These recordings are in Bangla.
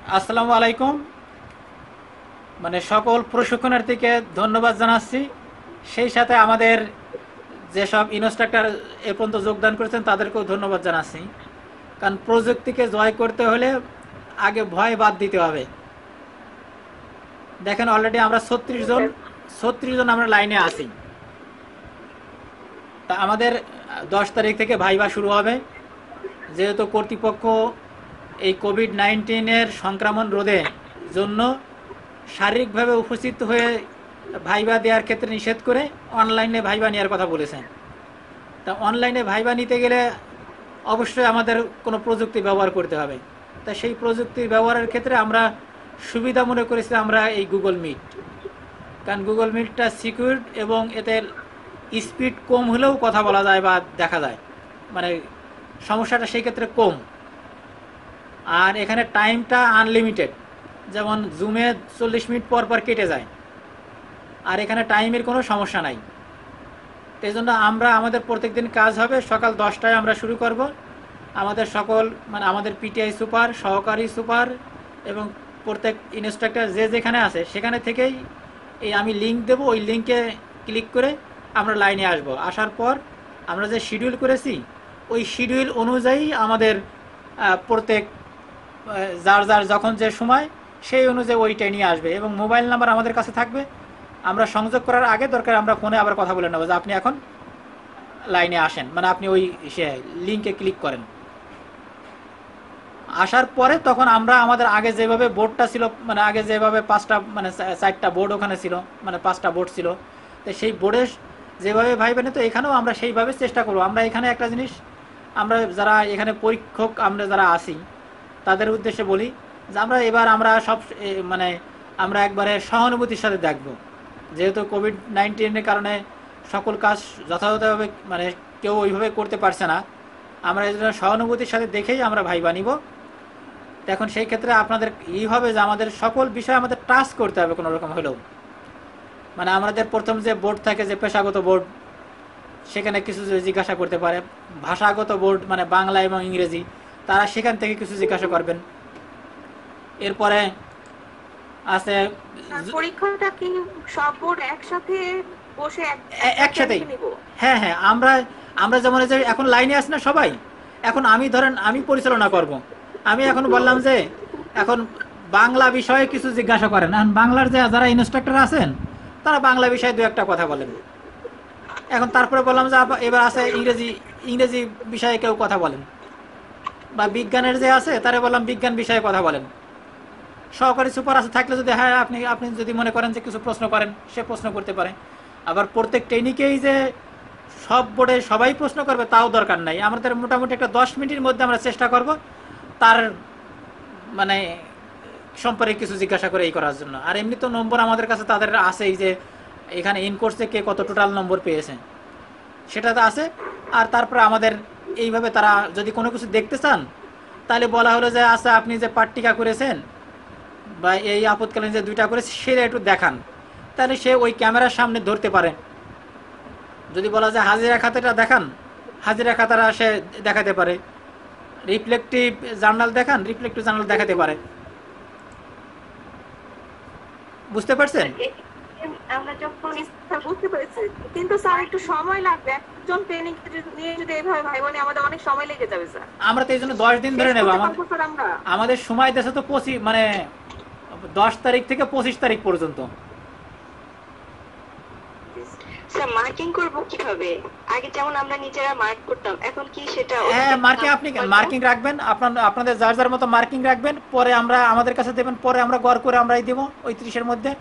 আসসালামু আলাইকুম। সকল প্রশিক্ষণার্থীকে ধন্যবাদ জানাচ্ছি। সেই সাথে আমাদের যেসব ইনস্ট্রাক্টর এ পর্যন্ত যোগদান করেছেন তাদেরকেও ধন্যবাদ জানাচ্ছি। কারণ প্রযুক্তিকে জয় করতে হলে আগে ভয় বাদ দিতে হবে। দেখেন অলরেডি আমরা 36 জন আমরা লাইনে আছি। তা আমাদের 10 তারিখ থেকে ভাইবা শুরু হবে। যেহেতু কর্তৃপক্ষ এই কোভিড-19 সংক্রমণ রোধে জন্য শারীরিকভাবে উপস্থিত হয়ে ভাইবা দেওয়ার ক্ষেত্রে নিষেধ করে অনলাইনে ভাইবা নেওয়ার কথা বলেছেন। তা অনলাইনে ভাইবা নিতে গেলে অবশ্যই আমাদের কোনো প্রযুক্তি ব্যবহার করতে হবে। তা সেই প্রযুক্তি ব্যবহারের ক্ষেত্রে আমরা সুবিধা মনে করেছি আমরা এই গুগল মিট। কারণ গুগল মিটটা সিকিউর এবং এতে স্পিড কম হলেও কথা বলা যায় বা দেখা যায়, মানে সমস্যাটা সেই ক্ষেত্রে কম। আর এখানে টাইমটা আনলিমিটেড, যেমন জুমে 40 মিনিট পর পর কেটে যায়, আর এখানে টাইমের কোনো সমস্যা নাই। এই জন্য আমরা আমাদের প্রত্যেক দিন কাজ হবে সকাল 10টায় আমরা শুরু করব। আমাদের সকল আমাদের পিটিআই সুপার, সহকারী সুপার এবং প্রত্যেক ইনস্ট্রাক্টর যে যেখানে আছে সেখানে থেকেই আমি লিঙ্ক দেবো, ওই লিঙ্কে ক্লিক করে আমরা লাইনে আসব। আসার পর আমরা যে শিডিউল করেছি ওই শিডিউল অনুযায়ী আমাদের প্রত্যেক যার যার যখন যে সময় সেই অনুযায়ী ওইটাই নিয়ে আসবে এবং মোবাইল নাম্বার আমাদের কাছে থাকবে। আমরা সংযোগ করার আগে দরকার আমরা ফোনে আবার কথা বলে নেবো যে আপনি এখন লাইনে আসেন, আপনি ওই লিঙ্কে ক্লিক করেন। আসার পরে তখন আমরা আমাদের আগে যেভাবে বোর্ডটা ছিল, আগে যেভাবে 4টা বোর্ড ওখানে ছিল, 5টা বোর্ড ছিল, তো সেই বোর্ডে যেভাবে ভাইবেন তো এখানেও আমরা সেইভাবে চেষ্টা করবো। আমরা এখানে একটা জিনিস, আমরা যারা এখানে পরীক্ষক আমরা যারা আছি তাদের উদ্দেশ্যে বলি যে আমরা সব আমরা একবারে সহানুভূতির সাথে দেখব। যেহেতু কোভিড-19 কারণে সকল কাজ যথাযথভাবে কেউ ওইভাবে করতে পারছে না, আমরা এই জন্য সহানুভূতির সাথে দেখেই আমরা ভাইবা নিব। এখন সেই ক্ষেত্রে আপনাদের হবে যে আমাদের সকল বিষয় আমাদের টাচ করতে হবে কোনো রকম হলেও। আমাদের প্রথম যে বোর্ড থাকে, যে পেশাগত বোর্ড, সেখানে কিছু জিজ্ঞাসা করতে পারে। ভাষাগত বোর্ড বাংলা এবং ইংরেজি, তারা সেখান থেকে কিছু জিজ্ঞাসা করবেন। এরপরে আছে পরীক্ষাটা কি সব বোর্ড একসাথে বসে একসাথেই? হ্যাঁ হ্যাঁ, আমরা যেমন যে এখন লাইনে আছি না সবাই, এখন আমি পরিচালনা করব। আমি এখন বললাম যে এখন বাংলা বিষয়ে কিছু জিজ্ঞাসা করেন। এখন বাংলার যারা ইনস্ট্রাক্টর আছেন তারা বাংলা বিষয়ে দু একটা কথা বলেন। এখন তারপরে বললাম যে এবার আছে ইংরেজি বিষয়ে কেউ কথা বলেন, বা বিজ্ঞানের যে আছে তারা বললাম বিজ্ঞান বিষয়ে কথা বলেন। সহকারী সুপার আছে থাকলে যদি হ্যাঁ আপনি যদি মনে করেন যে কিছু প্রশ্ন করেন, সে প্রশ্ন করতে পারে। আবার প্রত্যেক ট্রেনিকেই যে সব বোর্ডে সবাই প্রশ্ন করবে তাও দরকার নাই। আমাদের মোটামুটি একটা 10 মিনিটের মধ্যে আমরা চেষ্টা করব তার সম্পর্কে কিছু জিজ্ঞাসা করে এই করার জন্য। আর এমনি তো নম্বর আমাদের কাছে তাদের আছেই, যে এখানে ইনকোর্সে কে কত টোটাল নম্বর পেয়েছে সেটা তো আছে। আর তারপরে আমাদের এইভাবে তারা যদি কোনো কিছু দেখতে চান তাহলে বলা হলো যে আচ্ছা আপনি যে পাট্টিকা করেছেন বা এই আপদকালীন যে 2টা করেছে সেটা একটু দেখান, তাহলে সে ওই ক্যামেরার সামনে ধরতে পারে। যদি বলা যায় হাজিরা খাতাটা দেখান, হাজিরা খাতাটা সে দেখাতে পারে। রিফ্লেকটিভ জার্নাল দেখান, রিফ্লেকটিভ জার্নাল দেখাতে পারে। বুঝতে পারছেন? আমরা যখন বুঝতে পেরেছি, কিন্তু স্যার একটু সময় লাগবে। একজন ট্রেনিং নিয়ে যদি এইভাবে ভাই বোনে আমাদের অনেক সময় লেগে যাবে স্যার। আমরা তো এই জন্য 10 দিন ধরে নেব। আমাদের সময় দেশে তো 10 তারিখ থেকে 25 তারিখ পর্যন্ত। স্যার মার্কিং করব কিভাবে? আগে যেমন আমরা নিজেরা মার্ক করতাম, এখন কি সেটা? হ্যাঁ, আপনি মার্কিং রাখবেন, আপনাদের যার যার মতো মার্কিং রাখবেন, পরে আমরা আমাদের কাছে দেবেন, পরে আমরা গড় করে আমরাই দেব ওই 30-এর মধ্যে।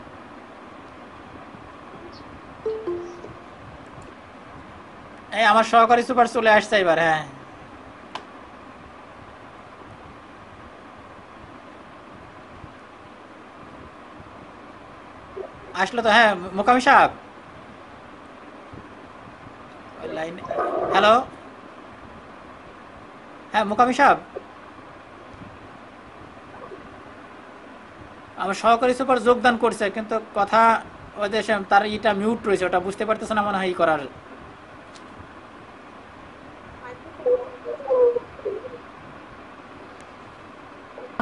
এই আমার সহকারী সুপার চলে আসছে এবার। হ্যাঁ, আসলো তো। হ্যাঁ মোকামি সাহেব, লাইনে। হ্যালো, হ্যাঁ মোকামি সাহেব, আমার সহকারী সুপার যোগদান করছে কিন্তু কথা ওদের তার মিউট রয়েছে, ওটা বুঝতে পারতেছে না মনে হয় করার।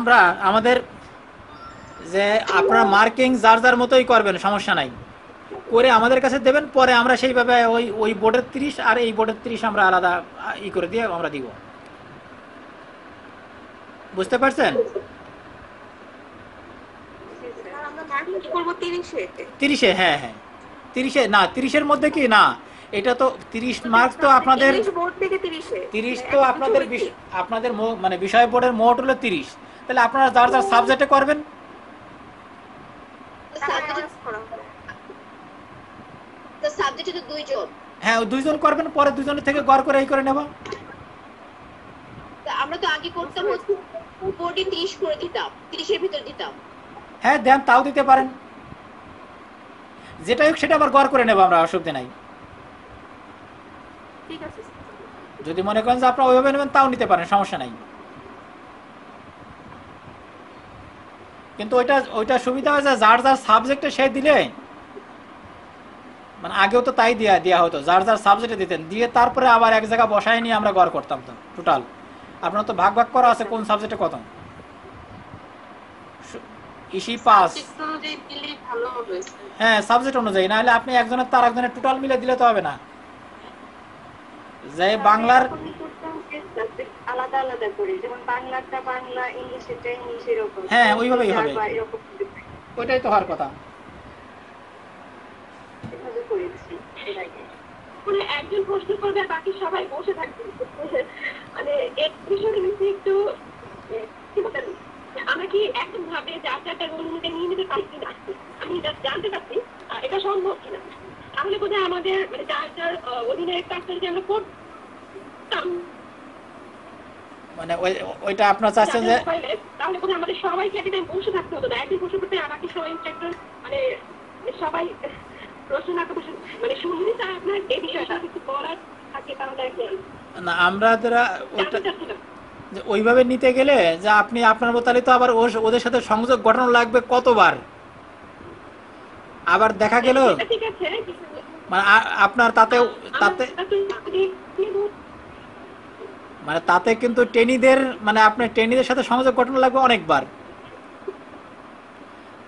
আমরা আমাদের যে আপনারা মার্কিং যার যার মতোই করবেন, সমস্যা নাই, করে আমাদের কাছে দেবেন, পরে আমরা সেইভাবে ওই ওই বোর্ডের 30 আর এই বোর্ডের 30 আমরা আলাদা করে দিয়ে আমরা দিব। বুঝতে পারছেন? স্যার আমরা মার্কিং করবো 30-এ। 30-এ, হ্যাঁ হ্যাঁ 30-এ না, 30-এর মধ্যে কি না, এটা তো 30 মার্ক তো আপনাদের, ইংলিশ বোর্ড থেকে 30-এ। 30 তো আপনাদের আপনাদের মানে বিষয় বোর্ডের মোট হলো 30। তাহলে আপনারা যার যার সাবজেক্টে করবেন। সাবজেক্টে তো 2 জন, হ্যাঁ 2 জন করবেন, পরে 2 জনের থেকে গড় করে এই করে নেব। আমরা তো আগে করতাম হচ্ছে বোর্ডে 30 করে দিতাম, 30-এর ভিতর দিতাম। হ্যাঁ দেন, তাও দিতে পারেন, যেটা হোক সেটা আবার গড় করে নেব আমরা, অসুবিধা নাই। ঠিক আছে স্যার। যদি মনে করেন যে আপনারা ওইভাবে নেবেন তাও নিতে পারেন, সমস্যা নাই। কিন্তু ওইটা সুবিধা হয় যে যার যার সাবজেক্টে সে দিলে, মানে আগেও তো তাই দেওয়া হতো, যার যার সাবজেক্টে দিতেন, দিয়ে তারপরে আবার এক জায়গা বসায় নিয়ে আমরা গড় করতাম। তো টোটাল আপনার তো ভাগ ভাগ করা আছে কোন সাবজেক্টে কত, ইসি পাস। সাবজেক্ট অনুযায়ী দিলেই ভালো হবে স্যার। হ্যাঁ সাবজেক্ট অনুযায়ী, না হলে আপনি একজনের তার একজনের টোটাল মিলে দিলে তো হবে না। যে বাংলার আমি করতাম যে সাবজেক্ট আলাদা আলাদা করে, যেমন বাংলাটা বাংলা, ইংলিশটা ইংলিশ, এরকম। হ্যাঁ, ওইভাবেই হবে। বা এরকম ওইটাই তো হওয়ার কথা। এভাবে করেছি এর আগে। মানে একজন প্রশ্ন করবে আর বাকি সবাই বসে থাকবে, মানে এক বিষয়ে একটু কি বলেন, আমরা কি একদম ভাবে যার যারটা রোল নিয়ে নিতে পারছি না, আমি জানতে পারছি এটা সম্ভব কিনা, তাহলে বোধহয় আমাদের মানে যার যার অধীনের কাজটা যদি আমরা করতাম, মানে ওইটা আপনার চাচ্ছেন যে, তাহলে বোধহয় আমাদের সবাইকে একদিন বসে থাকতে হতো না, একদিন বসে করতে আমাকে সবাই ইন্সট্রাক্টর মানে সবাই প্রশ্ন না করতে, মানে শুনলি স্যার আপনার এই বিষয়টা কিছু বলার থাকে, তাহলে না আমরা ওইটা যে ওইভাবে নিতে গেলে যে আপনি আপনার মতালি তো আবার ওদের সাথে সংযোগ গঠন লাগবে কতবার, আবার দেখা গেল ঠিক আছে, মানে আপনার তাতে মানে তাতে কিন্তু টেনিদের মানে আপনার টেনিদের সাথে সংযোগ গঠন লাগবে অনেকবার।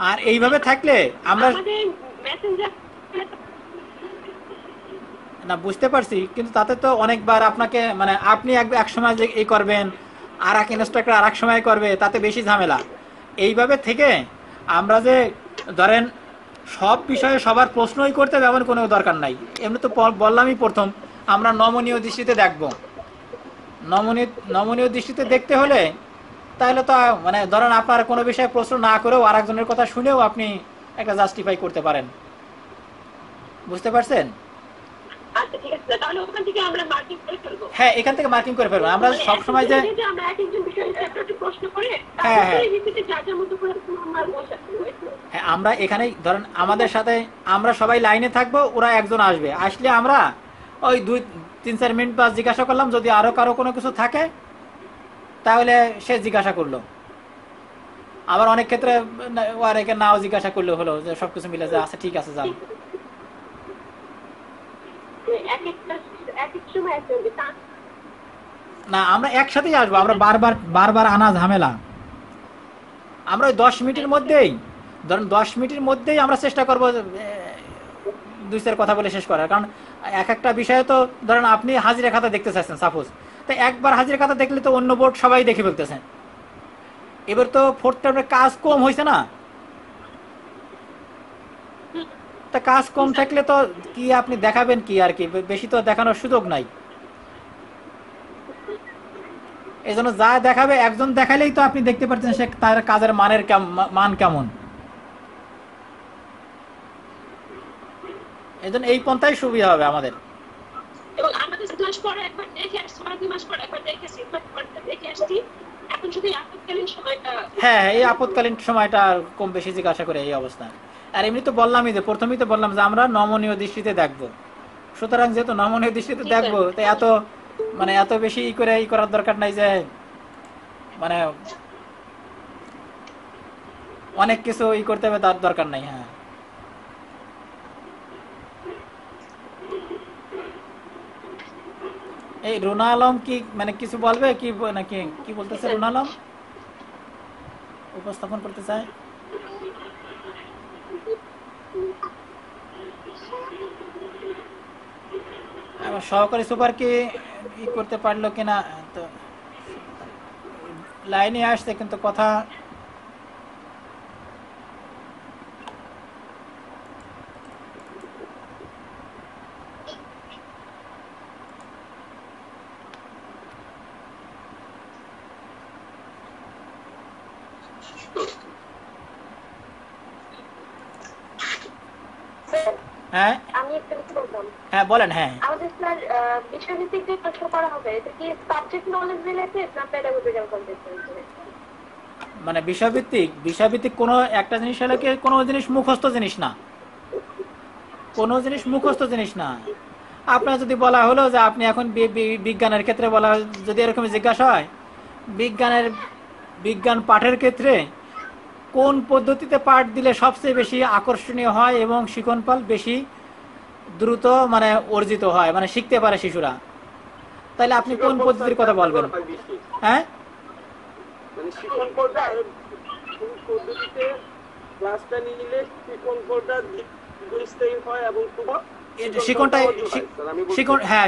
আর এইভাবে থাকলে আমরা না বুঝতে পারছি, কিন্তু তাতে তো অনেকবার আপনাকে মানে আপনি এক সময় যে এই করবেন, আর এক ইনস্ট্রাক্টর আর এক সময় করবে, তাতে বেশি ঝামেলা। এইভাবে থেকে আমরা যে ধরেন সব বিষয়ে সবার প্রশ্নই করতে হবে এমন কোনো দরকার নাই। এমনি তো বললামই প্রথম আমরা নমনীয় দৃষ্টিতে দেখব। নমনীয় দৃষ্টিতে দেখতে হলে তাহলে তো মানে ধরেন আপনার কোনো বিষয়ে প্রশ্ন না করেও আর একজনের কথা শুনেও আপনি একটা জাস্টিফাই করতে পারেন। বুঝতে পারছেন? হ্যাঁ, এখান থেকে মার্কিং করে ফেলবো আমরা সবসময় যে হ্যাঁ হ্যাঁ হ্যাঁ আমরা এখানেই ধরেন আমাদের সাথে আমরা সবাই লাইনে থাকবো, ওরা একজন আসবে, আসলে আমরা ওই 2-3-4 মিনিট বা জিজ্ঞাসা করলাম, যদি আরো কারো কোনো কিছু থাকে তাহলে সে জিজ্ঞাসা করলো। আবার অনেক ক্ষেত্রে ওয়ারেকে নাও জিজ্ঞাসা করলে হলো যে সবকিছু মিলে যায়, আচ্ছা ঠিক আছে যান। না আমরা একসাথেই আসবো, আমরা বারবার আনা ঝামেলা। আমরা ওই 10 মিনিটের মধ্যেই ধরেন 10 মিনিটের মধ্যেই আমরা চেষ্টা করবো 2-4 কথা বলে শেষ করার। কারণ একটা বিষয়ে তো ধরেন আপনি হাজিরা খাতা দেখতে চাচ্ছেন সাপোজ, তো একবার হাজিরা খাতা দেখলে তো অন্য বোর্ড সবাই দেখে ফেলতেছেন। এবার তো 4th টার্মের কাজ কম হয়েছে না, তা কাজ কম থাকলে তো কি আপনি দেখাবেন কি, আর কি বেশি তো দেখানোর সুযোগ নাই। এই জন্য যা দেখাবে একজন দেখালেই তো আপনি দেখতে পাচ্ছেন সে তার কাজের মান কেমন। এই জন্য এই পন্থাই সুবিধা হবে আমাদের। হ্যাঁ, এই আপদকালীন সময়টা কম বেশি জিজ্ঞাসা করে এই অবস্থা। আর এমনি তো বললামই যে প্রথমেই তো বললাম যে আমরা নমনীয় দৃষ্টিতে দেখবো, সুতরাং যেহেতু নমনীয় দৃষ্টিতে দেখবো তো এত বেশি ই করার দরকার নাই যে মানে অনেক কিছু করতে হবে তার দরকার নাই। হ্যাঁ এই রুনা আলম কি মানে কিছু বলবে কি নাকি কি বলতেছে? রুনা আলম উপস্থাপন করতে চায়। আমার সহকারী সুপার কি ই করতে পারলো কিনা, তো লাইনে আসছে কিন্তু কথা। হ্যাঁ আমি একটা কিছু বলতাম। হ্যাঁ বলেন। হ্যাঁ আমাদের স্যার বিষয়ভিত্তিক যে প্রশ্ন করা হবে এটা কি সাবজেক্ট নলেজ রিলেটেড না পেডাগজিক্যাল কনটেন্ট রিলেটেড? মানে বিষয়ভিত্তিক কোনো একটা জিনিস হলে কি কোনো জিনিস মুখস্থ জিনিস না, কোনো জিনিস মুখস্থ জিনিস না। আপনার যদি বলা হলো যে আপনি এখন বিজ্ঞানের ক্ষেত্রে বলা, যদি এরকম জিজ্ঞাসা হয় বিজ্ঞান পাঠের ক্ষেত্রে কোন পদ্ধতিতে পাঠ দিলে সবচেয়ে বেশি আকর্ষণীয় হয় এবং শিক্ষণফল বেশি দ্রুত মানে অর্জিত হয়, মানে শিখতে পারে শিশুরা, তাহলে আপনি কোন পদ্ধতির কথা বলবেন? হ্যাঁ মানে শিক্ষণ পর্দা কোন পদ্ধতিতে ক্লাসটা নিলে শিক্ষণ পর্দা দীর্ঘস্থায়ী হয় এবং খুব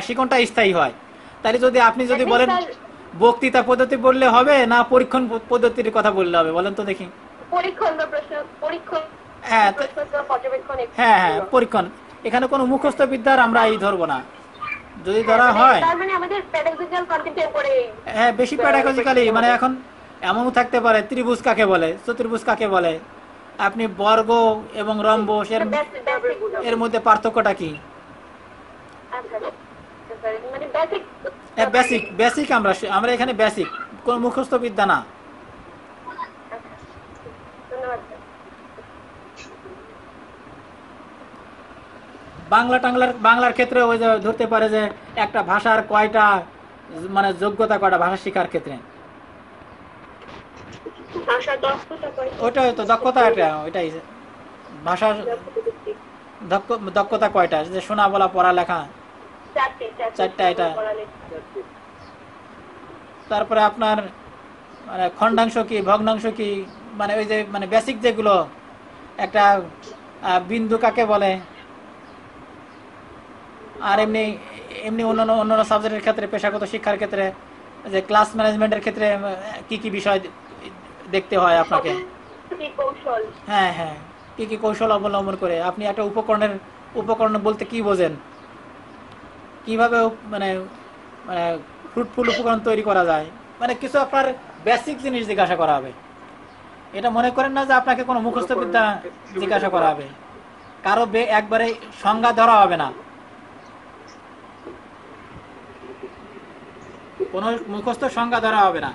শিক্ষণটা স্থায়ী হয়। তাহলে যদি আপনি যদি বলেন বক্তৃতা পদ্ধতি বললে হবে না পরীক্ষণ পদ্ধতির কথা বললে হবে, বলেন তো দেখি। হ্যাঁ পরীক্ষণ, এখানে কোনো মুখস্থ বিদ্যার আমরা এই ধরবো না। যদি ধরা হয় হ্যাঁ বেশি প্যাডাগজিক্যালি, মানে এখন এমনও থাকতে পারে ত্রিভুজ কাকে বলে, চতুর্ভুজ কাকে বলে, আপনি বর্গ এবং রম্বস এর মধ্যে পার্থক্যটা কি? বেসিক আমরা এখানে বেসিক, কোন মুখস্থ বিদ্যা না। বাংলার ক্ষেত্রে ওই যে ধরতে পারে যে একটা ভাষার কয়টা মানে যোগ্যতা, কয়টা ভাষা শেখার ক্ষেত্রে ওইটাই তো দক্ষতা, ওইটাই ভাষার দক্ষতা কয়টা, যে শোনা বলা পড়া লেখা চারটা, এটা। তারপরে আপনার মানে খণ্ডাংশ কি, ভগ্নাংশ কি, মানে ওই যে মানে বেসিক যেগুলো, একটা বিন্দু কাকে বলে, আর এমনি অন্যান্য সাবজেক্টের ক্ষেত্রে, পেশাগত শিক্ষার ক্ষেত্রে, যে ক্লাস ম্যানেজমেন্টের ক্ষেত্রে কি কি বিষয় দেখতে হয় আপনাকে। হ্যাঁ হ্যাঁ, কি কি কৌশল অবলম্বন করে আপনি একটা উপকরণ বলতে কি বোঝেন, কিভাবে মানে মানে ফ্রুটফুল উপকরণ তৈরি করা যায়, মানে কিছু আপনার বেসিক জিনিস জিজ্ঞাসা করা হবে। এটা মনে করেন না যে আপনাকে কোনো মুখস্থ বিদ্যা জিজ্ঞাসা করা হবে, কারো একবারে সংজ্ঞা ধরা হবে না, কোনো মুখস্থ সংজ্ঞা ধরা হবে না।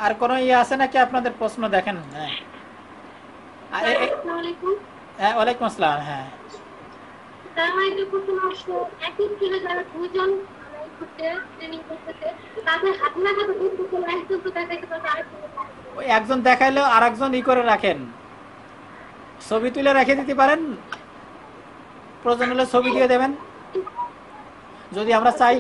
আর কোন ইয়ে আছে নাকি আপনাদের প্রশ্ন? দেখেন। হ্যাঁ হ্যাঁ ওয়ালাইকুম আসসালাম। হ্যাঁ একজন দেখাইলে আর একজন ই করে রাখেন, ছবি তুলে রেখে দিতে পারেন, প্রয়োজন হলে ছবি দিয়ে দেবেন যদি আমরা চাই।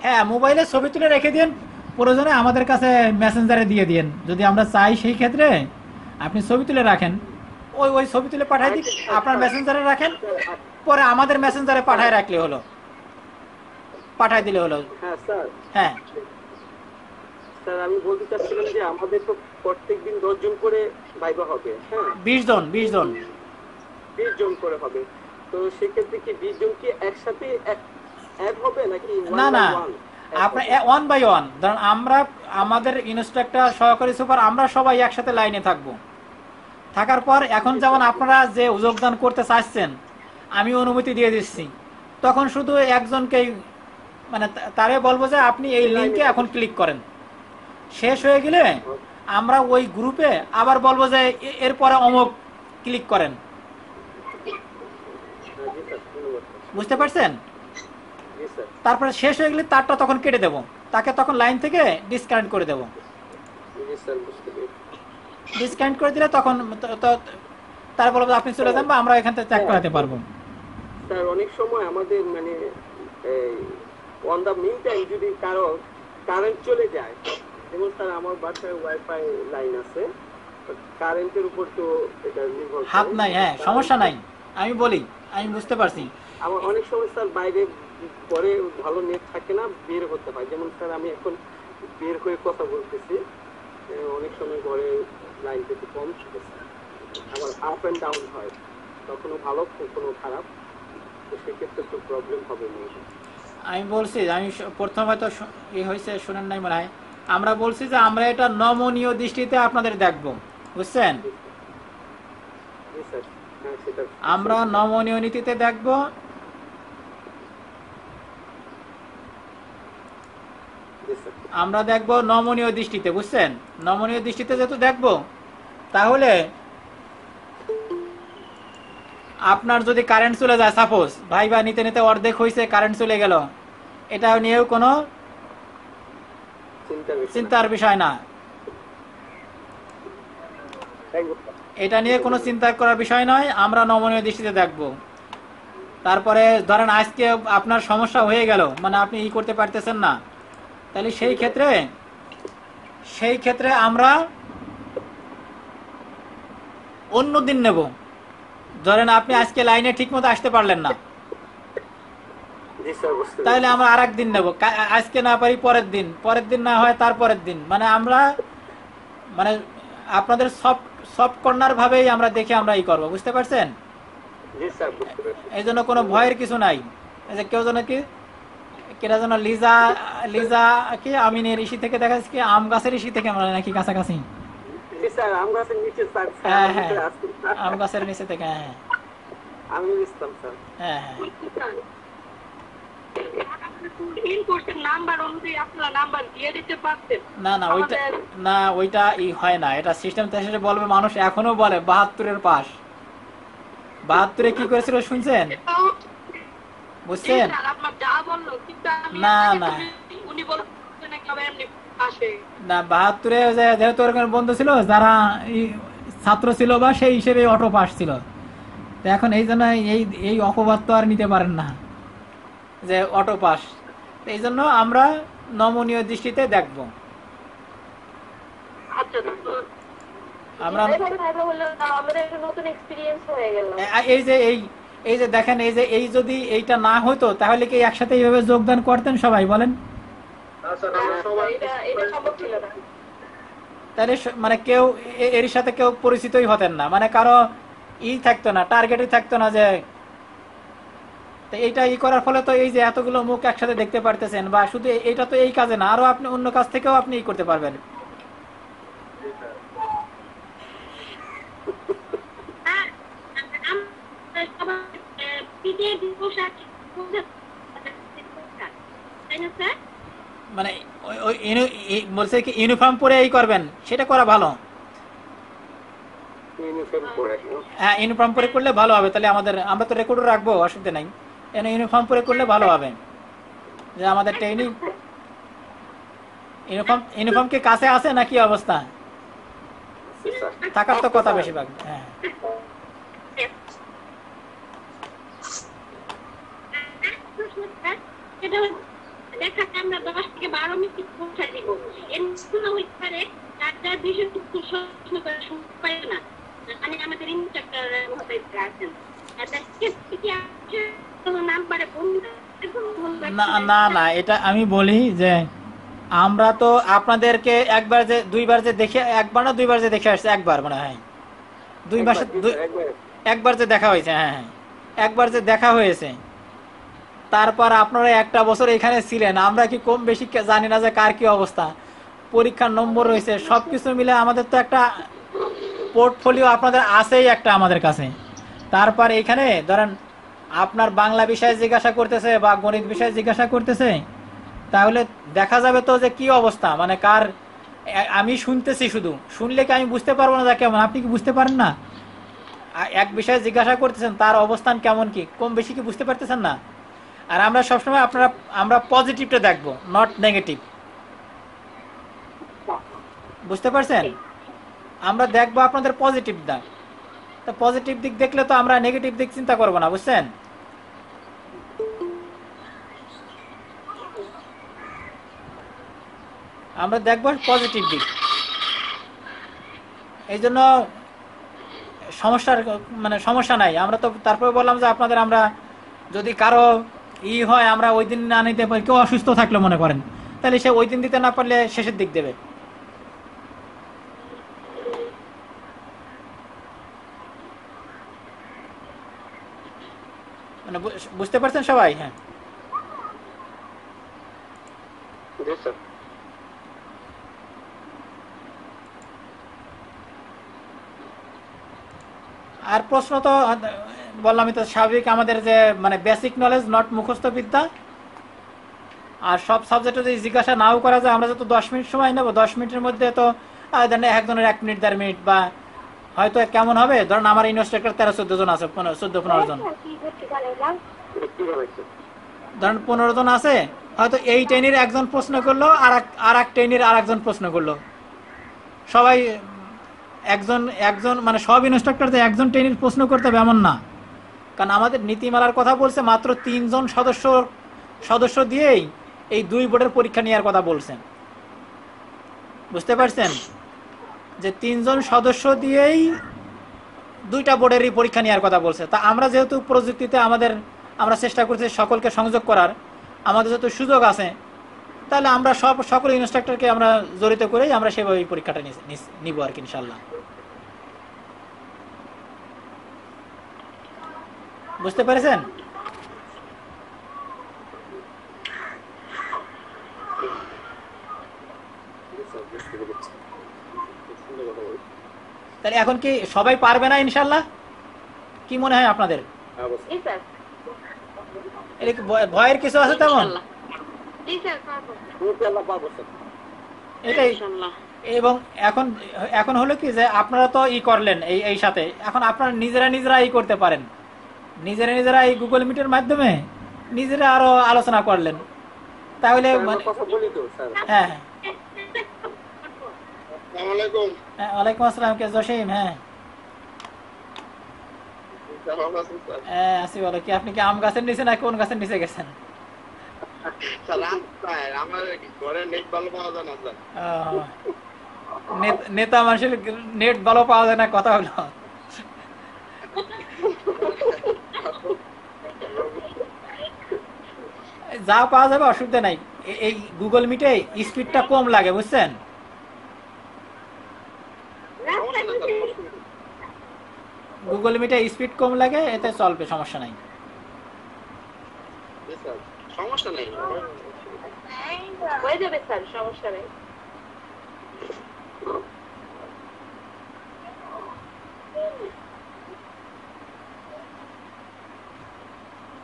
হ্যাঁ মোবাইলে ছবি তুলে রেখে দিন, প্রয়োজনে আমাদের কাছে মেসেঞ্জারে দিয়ে দিন, যদি আমরা চাই সেই ক্ষেত্রে আপনি ছবি তুলে রাখেন, ওই ছবি তুলে পাঠাই দিন, আপনার মেসেঞ্জারে রাখেন, পরে আমাদের মেসেঞ্জারে পাঠায় রাখলে হলো, পাঠাই দিলে হলো। হ্যাঁ স্যার। হ্যাঁ স্যার আমি বলতে চাচ্ছিলাম যে আমাদের তো প্রত্যেকদিন 10 জন করে ভাইবা হবে। হ্যাঁ 20 জন করে হবে, তো সেক্ষেত্রে কি 20 জন কি একসাথে এক হবে নাকি? না আপনার 1 বাই 1, ধরুন আমরা আমাদের ইন্সট্রাক্টর, সহকারী সুপার, আমরা সবাই একসাথে লাইনে থাকবো। থাকার পর এখন যেমন আপনারা যে যোগদান করতে চাচ্ছেন আমি অনুমতি দিয়ে দিচ্ছি, তখন শুধু একজনকেই মানে তারে বলবো যে আপনি এই লিঙ্কে এখন ক্লিক করেন, শেষ হয়ে গেলে আমরা ওই গ্রুপে আবার বলবো যে এরপরে অমুক ক্লিক করেন। বুঝতে পারছেন? জি স্যার। তারপরে শেষ হয়ে গেলে তারটা তখন কেটে দেবো, তাকে তখন লাইন থেকে ডিসকানেক্ট করে দেবো। জি স্যার, বুঝতে পেরেছি। ডিসকানেক্ট করে দিলে তখন তার বলবো আপনি চলে যান বা আমরা এখান থেকে চেক করাতে পারবো। স্যার অনেক সময় আমাদের মানে অন দ্য মিন টাইম যদি কারো কারেন্ট চলে যায়, যেমন স্যার আমার বাসায় ওয়াইফাই লাইন আছে, কারেন্টের উপর তো এটা নির্ভর করে। হাত নাই, হ্যাঁ সমস্যা নাই, আমি বলি, আমি বুঝতে পারছি। আমার অনেক সময় স্যার বাইরে পরে ভালো নেট থাকে না, বের হতে হয়। যেমন স্যার আমি এখন বের হয়ে কথা বলতেছি, অনেক সময় ঘরে লাইন থেকে কম থাকে স্যার, আবার আপ অ্যান্ড ডাউন হয়, কখনো ভালো কখনো খারাপ, তো সেক্ষেত্রে তো প্রবলেম হবে না। আমি বলছি, আমি প্রথম হয়তো হয়েছে শোনেন নাই মনে হয়, আমরা বলছি যে আমরা এটা নমনীয় দৃষ্টিতে আপনাদের দেখবো, বুঝছেন? জি স্যার, হ্যাঁ সেটা আমরা নমনীয় নীতিতে দেখবো, জি স্যার। আমরা দেখবো নমনীয় দৃষ্টিতে, বুঝছেন? নমনীয় দৃষ্টিতে যেহেতু দেখবো, তাহলে আপনার যদি কারেন্ট চলে যায়, সাপোজ ভাই বা নিতে নিতে অর্ধেক হয়েছে, কারেন্ট চলে গেল, এটা নিয়েও কোনো চিন্তার বিষয় না, এটা নিয়ে কোনো চিন্তা করার বিষয় নয়। আমরা নমনীয় দৃষ্টিতে দেখব। তারপরে ধরেন আজকে আপনার সমস্যা হয়ে গেল, মানে আপনি ই করতে পারতেছেন না, তাহলে সেই ক্ষেত্রে আমরা অন্য দিন নেব। ধরেন আপনি আজকে লাইনে ঠিক মতো আসতে পারলেন না, তাহলে আমরা আর একদিন নেব। আজকে না পারি পরের দিন না হয় তারপরের দিন, মানে আমরা মানে আপনাদের সফট কর্নার ভাবেই আমরা দেখে আমরা ই করবো, বুঝতে পারছেন? এই জন্য কোনো ভয়ের কিছু নাই। এই যে কেউ যেন কেটা যেন লিজা কি আমিনের ইসি থেকে দেখা যাচ্ছে কি আম গাছের ইসি থেকে আমরা নাকি কাছাকাছি, হ্যাঁ হ্যাঁ আম গাছের নিচে থেকে, হ্যাঁ হ্যাঁ হ্যাঁ না ওইটা ই হয় না, এটা সিস্টেম বলবে মানুষ এখনো বলে 72-এর পাশ। 72-এ কি করেছিল শুনছেন, বুঝছেন? না না না 72-এ যেহেতু ওরকম বন্ধু ছিল যারা ছাত্র ছিল বা সেই হিসেবে অটো পাস ছিল, তো এখন এই জন্য এই অপবাদ তো আর নিতে পারেন না যে অটো পাস। এই জন্য আমরা নমনীয় দৃষ্টিতে দেখব। আমরা এই যে দেখেন, এই যদি এইটা না হতো তাহলে কি একসাথে এইভাবে যোগদান করতেন সবাই, বলেন? তাহলে মানে কেউ এর সাথে কেউ পরিচিতই হতেন না, মানে কারো থাকতো না, টার্গেটই থাকতো না। যে এইটা করার ফলে তো এই যে এতগুলো মুখ একসাথে দেখতে পারতেছেন, বা শুধু এইটা তো এই কাজে না, আরো আপনি অন্য কাজ থেকেও আপনি করতে পারবেন। মানে বলছে কি ইউনিফর্ম পরে এই করবেন, সেটা করা ভালো। হ্যাঁ ইউনিফর্ম পরে করলে ভালো হবে, তাহলে আমরা তো রেকর্ডও রাখবো, অসুবিধা নাই। ইউনিফর্ম পরে করলে ভালো হবে, যে আমাদের ট্রেনিং ইউনিফর্ম কি কাছে আছে নাকি অবস্থা? থাকার তো কথা বেশিরভাগ। হ্যাঁ আমরা 10 থেকে 12 মিনিট পৌঁছে দিব, মানে আমাদের না না এটা আমি বলি যে আমরা তো আপনাদেরকে দুইবার যে দেখে, একবার না দুইবার যে দেখে আসছে, একবার মনে হয় 2 মাসে একবার যে দেখা হয়েছে, হ্যাঁ হ্যাঁ একবার যে দেখা হয়েছে। তারপর আপনারা একটা বছর এখানে ছিলেন, আমরা কি কম বেশি জানি না যে কার কি অবস্থা, পরীক্ষার নম্বর রয়েছে, সবকিছু মিলে আমাদের তো একটা পোর্টফোলিও আপনাদের আছেই একটা আমাদের কাছে। তারপর এখানে ধরেন আপনার বাংলা বিষয়ে জিজ্ঞাসা করতেছে বা গণিত বিষয়ে জিজ্ঞাসা করতেছে, তাহলে দেখা যাবে তো যে কি অবস্থা, মানে কার। আমি শুনতেছি, শুধু শুনলে কি আমি বুঝতে পারবো না যে কেমন? আপনি কি বুঝতে পারেন না? এক বিষয়ে জিজ্ঞাসা করতেছেন, তার অবস্থান কেমন কি কম বেশি কি বুঝতে পারতেছেন না? আর আমরা সবসময় আমরা পজিটিভটা দেখবো, নট নেগেটিভ। বুঝতে পারছেন? আমরা দেখবো আপনাদের পজিটিভ দিক। তো পজিটিভ দিক দেখলে তো আমরা নেগেটিভ দিক চিন্তা করবো না, বুঝছেন? আমরা দেখবো পজিটিভ দিক। এই জন্য সমস্যা নাই। আমরা তো তারপরে বললাম যে আপনাদের আমরা যদি কারো হয় আমরা ওই দিন না নিতে পারি, কেউ অসুস্থ থাকলে মনে করেন, তাহলে সে ওই দিন দিতে না পারলে শেষের দিক দেবে। মানে বুঝতে পারছেন সবাই? হ্যাঁ, জি স্যার। আর প্রশ্ন তো বললামই তো, স্বাভাবিক আমাদের যে মানে বেসিক নলেজ, নট মুখস্থ বিদ্যা। আর সব সাবজেক্টে যদি জিজ্ঞাসা নাও করা যায়, আমরা যত 10 মিনিট সময় নেবো, 10 মিনিটের মধ্যে তো ধরেন একজনের 1 মিনিট 1.5 মিনিট, বা হয়তো কেমন হবে, ধরেন আমার ইনস্ট্রাক্টর 13-14 জন আছে, 14-15 জন, ধরেন 15 জন আছে, হয়তো এই টেনের একজন প্রশ্ন করলো, আর এক টেনের আর একজন প্রশ্ন করলো, সবাই একজন মানে সব ইনস্ট্রাক্টর যে একজন টেনের প্রশ্ন করতে হবে এমন না। কারণ আমাদের নীতিমালার কথা বলছে মাত্র 3 জন সদস্য দিয়েই এই 2 বোর্ডের পরীক্ষা নেওয়ার কথা বলছেন। বুঝতে পারছেন? যে 3 জন সদস্য দিয়েই 2টা বোর্ডেরই পরীক্ষা নেওয়ার কথা বলছে। তা আমরা যেহেতু প্রযুক্তিতে আমরা চেষ্টা করছি সকলকে সংযোগ করার, আমাদের যেহেতু সুযোগ আছে, তাহলে আমরা সকল ইনস্ট্রাক্টরকে আমরা জড়িত করেই আমরা সেভাবে এই পরীক্ষাটা নিব আর কি, ইনশাল্লাহ। বুঝতে পেরেছেন? তাহলে এখন কি সবাই পারবে না ইনশাল্লাহ? কি মনে হয় আপনাদের? জি স্যার। এর কি ভয়ের কিছু আছে তেমন? জি স্যার, পারবো। ইনশাআল্লাহ পাবো স্যার। এটাই। এবং এখন হলো কি যে আপনারা তো করলেন এই সাথে, এখন আপনারা নিজেরা করতে পারেন, নিজেরা এই গুগল মিটের মাধ্যমে নিজেরা আরো আলোচনা করলেন, তাহলে কথা বলি তো স্যার। হ্যাঁ, আসসালামু আলাইকুম। ওয়ালাইকুম আসসালাম। কে জসিম? হ্যাঁ, কেমন আছেন স্যার? আসি। বলো কি, আপনি কি আম গাছের নিচে না কোন গাছের নিচে গেছেন? স্যার আমার ঘরে নেট ভালো পাওয়া যায় না স্যার। নেতা মানুষের নেট ভালো পাওয়া যায় না, কথা হলো। যা পাওয়া যাবে অসুবিধা নাই। এই গুগল মিটে স্পিডটা কম লাগে, বুঝছেন? গুগল মিটে স্পিড কম লাগে, এতে চলবে, সমস্যা নাই। সমস্যা নেই, হয়ে যাবে স্যার, সমস্যা নেই।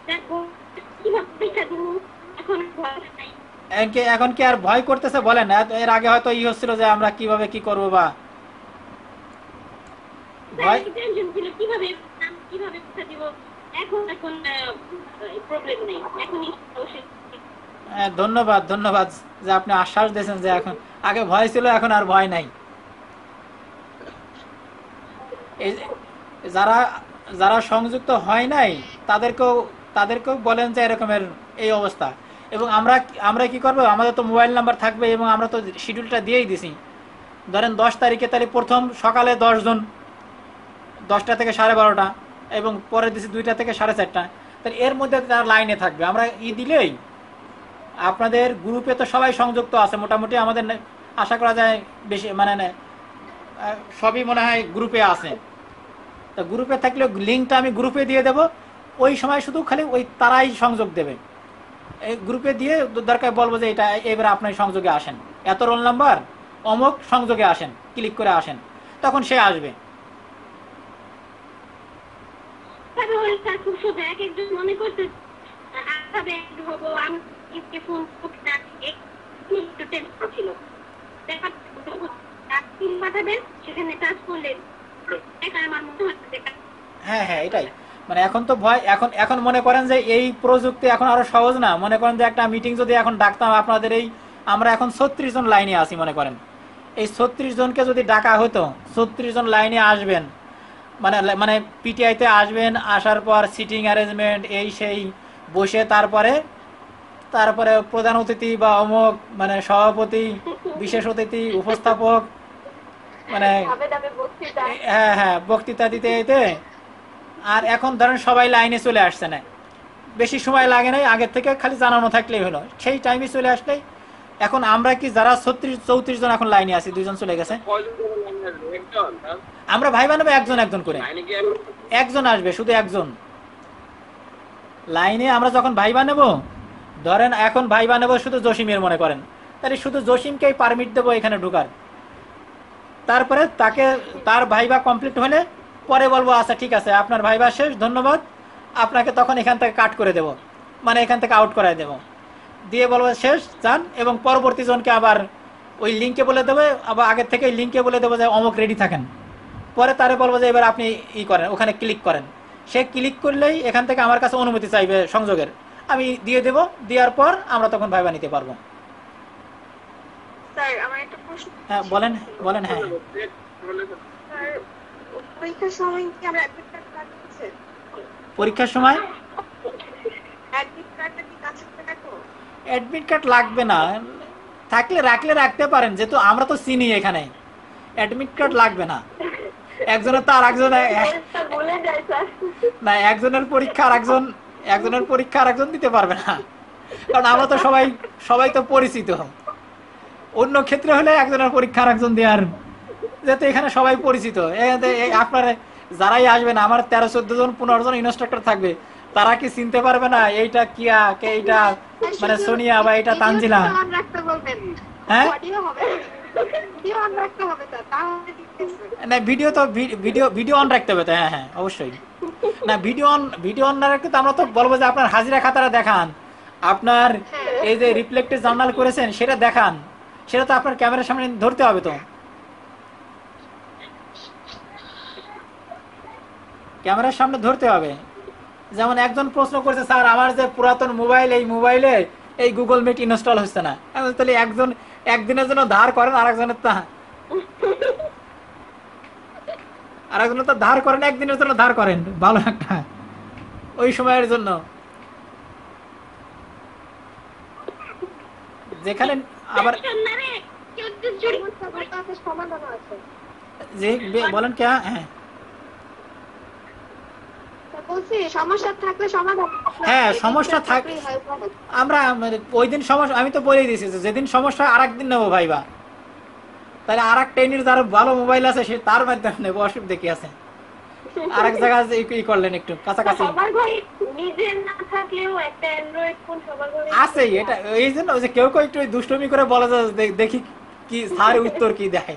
দেখো কিভাবে পরীক্ষা দিব, এখন কি আর ভয় করতেছে বলেন? এর আগে হয়তো হচ্ছিল যে আমরা কিভাবে কি করবো, বা ভয় টেনশন ছিল কিভাবে পরীক্ষা দিব। এখন প্রবলেম নেই, এখনই ধন্যবাদ যে আপনি আশ্বাস দিয়েছেন যে এখন, আগে ভয় ছিল, এখন আর ভয় নাই। এই যারা সংযুক্ত হয় নাই তাদেরকেও বলেন যে এরকমের এই অবস্থা। এবং আমরা কি করবো, আমাদের তো মোবাইল নাম্বার থাকবে, এবং আমরা তো শিডিউলটা দিয়েই দিছি। ধরেন 10 তারিখে, তাহলে প্রথম সকালে 10 জন, 10টা থেকে 12:30, এবং পরে দিছি 2টা থেকে 4:30। তাহলে এর মধ্যে তারা লাইনে থাকবে। আমরা দিলেই আপনাদের গ্রুপে তো সবাই সংযুক্ত আছে মোটামুটি, আমাদের আশা করা যায় বেশি, মানে সবই মনে হয় গ্রুপে আছে। তো গ্রুপে থাকলে লিঙ্কটা আমি গ্রুপে দিয়ে দেব, ওই সময় শুধু খালি তারাই সংযোগ দেবে। এই গ্রুপে দিয়ে দরকার বলবো যে এটা এবারে আপনার সংযোগে আসেন, এত রোল নাম্বার অমুক সংযোগে আসেন, ক্লিক করে আসেন, তখন সে আসবে। খুব সোজা, এক একজন মনে করতে হ্যাঁ, এটাই মানে এখন তো ভয়, এখন এখন মনে করেন যে এই প্রযুক্তি এখন আরো সহজ না। মনে করেন যে একটা মিটিং যদি এখন ডাকতাম আপনাদের এই, আমরা এখন 36 জন লাইনে আছি মনে করেন, এই 36 জনকে যদি ডাকা হতো, 36 জন লাইনে আসবেন, মানে মানে পিটিআইতে আসবেন, আসার পর সিটিং অ্যারেঞ্জমেন্ট এই সেই বসে, তারপরে তারপরে প্রধান অতিথি বা অমুক মানে সভাপতি, বিশেষ অতিথি, উপস্থাপক, মানে ধাপে ধাপে বক্তৃতা। হ্যাঁ হ্যাঁ বক্তৃতা দিতে দিতে, আর এখন ধরেন সবাই লাইনে চলে আসছে না, বেশি সময় লাগে নাই, আগের থেকে খালি জানানো থাকলেই হলো, সেই টাইমে চলে আসলেই। এখন আমরা কি যারা 34 জন এখন লাইনে আছি, 2 জন চলে গেছে, আমরা ভাই বানাবো একজন একজন করে, একজন আসবে, শুধু একজন লাইনে। আমরা যখন ভাই বানাবো, ধরেন এখন ভাই বানাবো শুধু জসিমের মনে করেন, তাহলে শুধু জসিমকেই পারমিট দেবো এখানে ঢোকার। তারপরে তাকে তার ভাইবা কমপ্লিট হলে পরে বলবো আচ্ছা ঠিক আছে আপনার ভাইবা শেষ, ধন্যবাদ, আপনাকে তখন এখান থেকে কাট করে দেব, মানে এখান থেকে আউট করাই দেব, দিয়ে বলবো শেষ যান। এবং পরবর্তী জনকে আবার ওই লিঙ্কে বলে দেবে, আবার আগের থেকে লিঙ্কে বলে দেবো যে অমুক রেডি থাকেন, পরে তারে বলবো যে এবার আপনি ই করেন, ওখানে ক্লিক করেন। সে ক্লিক করলেই এখান থেকে আমার কাছে অনুমতি চাইবে সংযোগের, আমি দিয়ে দেব, দেওয়ার পর আমরা তখন ভাইবা নিতে পারবো। স্যার আমার একটা প্রশ্ন। হ্যাঁ বলেন বলেন। হ্যাঁ স্যার পরীক্ষার সময় কি আমরা অ্যাডমিট কার্ড লাগছে? পরীক্ষার সময় অ্যাডমিট কার্ডটা কি কাছে রাখো? অ্যাডমিট কার্ড লাগবে না, থাকলে রাখলে রাখতে পারেন, যেহেতু আমরা তো চিনি এখানে, অ্যাডমিট কার্ড লাগবে না। একজনের তো আর একজন বলে যায় স্যার। না, একজনের পরীক্ষা আর একজনের পরীক্ষা আর একজন দিতে পারবে না, কারণ আমরা তো সবাই তো পরিচিত। অন্য ক্ষেত্রে হলে একজনের পরীক্ষা আর একজন দেওয়ার, যেহেতু এখানে সবাই পরিচিত, আপনার যারাই আসবেন, আমার 13-14 জন 15 জন ইনস্ট্রাক্টর থাকবে, তারা কি চিনতে পারবে না এইটা কিয়া, এইটা মানে সোনিয়া বা এটা তানজিলা? হ্যাঁ না, ভিডিও অন রাখতে হবে তো। হ্যাঁ হ্যাঁ অবশ্যই। না ভিডিও অন না রাখতে তো আমরা তো বলবো যে আপনার হাজিরা খাতাটা দেখান, আপনার এই যে রিফ্লেক্টেড জার্নাল করেছেন সেটা দেখান, সেটা তো আপনার ক্যামেরার সামনে ধরতে হবে তো, ক্যামেরার সামনে ধরতে হবে। যেমন একজন প্রশ্ন করছে স্যার আমার যে পুরাতন মোবাইল, এই মোবাইলে এই গুগল মিট ইনস্টল হচ্ছে না, তাহলে একজন একদিনের জন্য ধার করেন, আরেকজনের তো ধার করেন, একদিনের জন্য ধার করেন ভালো একটা ওই সময়ের জন্য, যেখানে আবার যে বলেন কে। হ্যাঁ হ্যাঁ সমস্যা থাকলে আমরা ওই দিন সমস্যা, আমি তো বলেই দিয়েছি যেদিন সমস্যা আর একদিন নেবো ভাইবা, তাহলে আর এক ট্রেনের যার ভালো মোবাইল আছে সে তার মাধ্যমে নেবো, অসুবিধা কি আছে? আর এক জায়গায় ই করলেন একটু কাছাকাছি আছে, এটা এই জন্য যে কেউ কেউ একটু দুষ্টমি করে বলা যায়, দেখি কি স্যার উত্তর কি দেয়,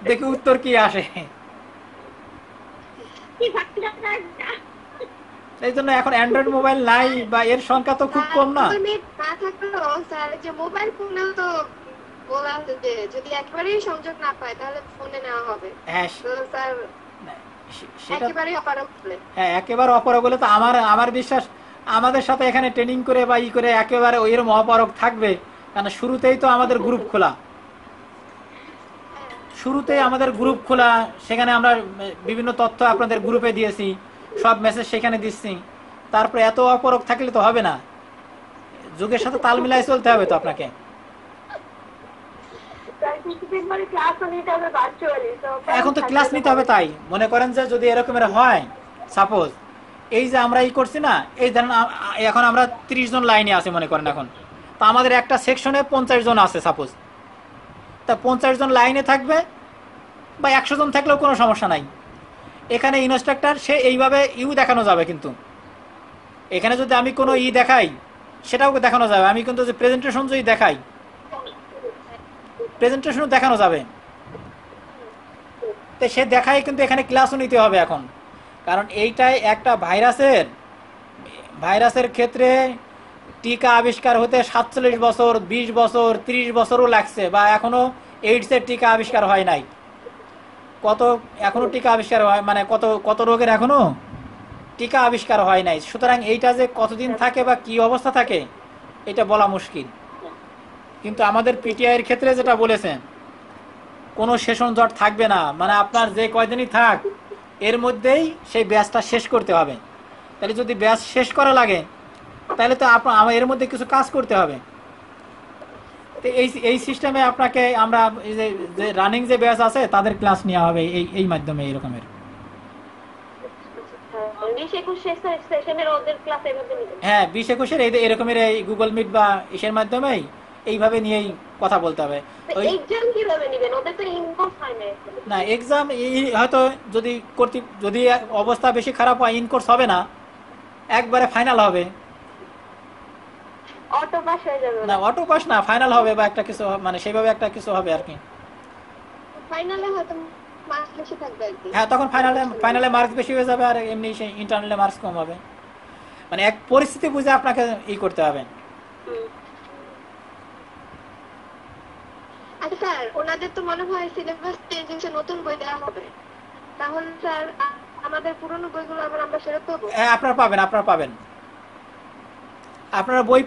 দেখি উত্তর কি আসে। এই জন্য এখন অ্যান্ড্রয়েড মোবাইল নাই বা এর সংখ্যা তো খুব কম না। মোবাইল ফোনেও তো বলা আছে যে যদি একেবারেই সংযোগ না পায় তাহলে ফোনে নেওয়া হবে। হ্যাঁ স্যার একেবারেই অপারগ হলে, হ্যাঁ একেবারে অপারগ হলে তো আমার বিশ্বাস আমাদের সাথে এখানে ট্রেনিং করে বা ই করে একেবারে ওইরকম অপারগ থাকবে, কারণ শুরুতেই তো আমাদের গ্রুপ খোলা, শুরুতেই আমাদের গ্রুপ খোলা, সেখানে আমরা বিভিন্ন তথ্য আপনাদের গ্রুপে দিয়েছি, সব মেসেজ সেখানে দিচ্ছি, তারপরে এত অপারগ থাকলে তো হবে না, যুগের সাথে তাল মিলাই চলতে হবে তো আপনাকে। এখন তো ক্লাস নিতে হবে, তাই মনে করেন যে যদি এরকমের হয়, সাপোজ এই যে আমরা ই করছি না, এই ধরেন এখন আমরা 30 জন লাইনে আছে মনে করেন, এখন তো আমাদের একটা সেকশনে 50 জন আছে সাপোজ, তা 50 জন লাইনে থাকবে বা 100 জন থাকলেও কোনো সমস্যা নাই। এখানে ইনস্ট্রাক্টর সে এইভাবে দেখানো যাবে, কিন্তু এখানে যদি আমি কোনো দেখাই সেটাও দেখানো যাবে, আমি কিন্তু যে প্রেজেন্টেশন যদি দেখাই প্রেজেন্টেশনও দেখানো যাবে, তো সে দেখাই কিন্তু এখানে ক্লাসও নিতে হবে এখন, কারণ এইটাই একটা ভাইরাসের ক্ষেত্রে টিকা আবিষ্কার হতে 47 বছর, 20 বছর, 30 বছরও লাগছে, বা এখনো এইডসের টিকা আবিষ্কার হয় নাই, এখনো টিকা আবিষ্কার হয়, মানে কত রোগের এখনো টিকা আবিষ্কার হয় নাই, সুতরাং এইটা যে কতদিন থাকে বা কি অবস্থা থাকে এটা বলা মুশকিল। কিন্তু আমাদের পিটিআই এর ক্ষেত্রে যেটা বলেছেন, কোনো সেশন জট থাকবে না, মানে আপনার যে কয়দিনই থাক এর মধ্যেই সেই ব্যাচটা শেষ করতে হবে। তাহলে যদি ব্যাচ শেষ করা লাগে তাহলে তো আমার এর মধ্যে কিছু কাজ করতে হবে। তো এই সিস্টেমে আপনাকে আমরা এই যে রানিং যে ব্যাচ আছে তাদের ক্লাস নেওয়া হবে এই মাধ্যমে এই রকমের। 20-21 সেশনের ওদের ক্লাস এভাবে নেবেন? হ্যাঁ, 20-21 এরকমের এই গুগল মিট বা ইসের মাধ্যমেই এইভাবে নিয়েই কথা বলতে হবে। ওই এক্সাম কিভাবে নেবেন? ওদের তো ইনকোর্স হয় না। না, এক্সাম হয়তো যদি অবস্থা বেশি খারাপ হয় ইনকোর্স হবে না, একবারে ফাইনাল হবে। অটো পাস হয়ে যাবে? না, অটো পাস না, ফাইনাল হবে বা একটা কিছু মানে সেইভাবে একটা কিছু হবে আর কি। ফাইনালে হয়তো মার্কস বেশি থাকবে আর কি। হ্যাঁ, তখন ফাইনালে মার্কস বেশি হয়ে যাবে আর এমনি ইন্টারনালে মার্কস কম হবে। মানে এক পরিস্থিতি বুঝে আপনাকে করতে হবে। আচ্ছা স্যার, ওনাদের তো মনে হয় সিলেবাস চেঞ্জ হয়েছে, নতুন বই দেওয়া হবে, তাহলে স্যার আমাদের পুরনো বইগুলো আবার আমরা ফেরত পাবো? হ্যাঁ, আপনারা বই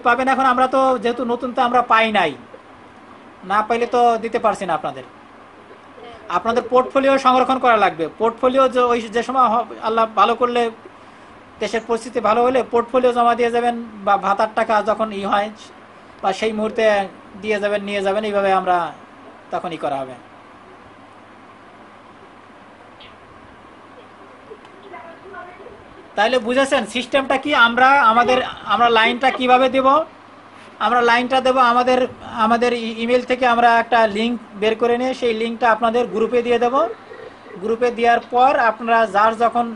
পাবেন। এখন আমরা তো যেহেতু নতুন তো আমরা পাই নাই, না পাইলে তো দিতে পারছি না আপনাদের পোর্টফোলিও সংরক্ষণ করা লাগবে। পোর্টফোলিও যে সময় আল্লাহ ভালো করলে, দেশের পরিস্থিতি ভালো হলে পোর্টফোলিও জমা দিয়ে যাবেন, বা ভাতার টাকা যখন হয় বা সেই মুহূর্তে দিয়ে যাবেন, নিয়ে যাবেন, এইভাবে আমরা তখনই করা হবে। তাইলে বুঝেছেন সিস্টেমটা কি? আমরা লাইনটা কিভাবে দেব? আমরা লাইনটা দেব আমাদের ইমেল থেকে আমরা একটা লিঙ্ক বের করে নিয়ে সেই লিঙ্কটা আপনাদের গ্রুপে দিয়ে দেব। গ্রুপে দেওয়ার পর আপনারা যার যখন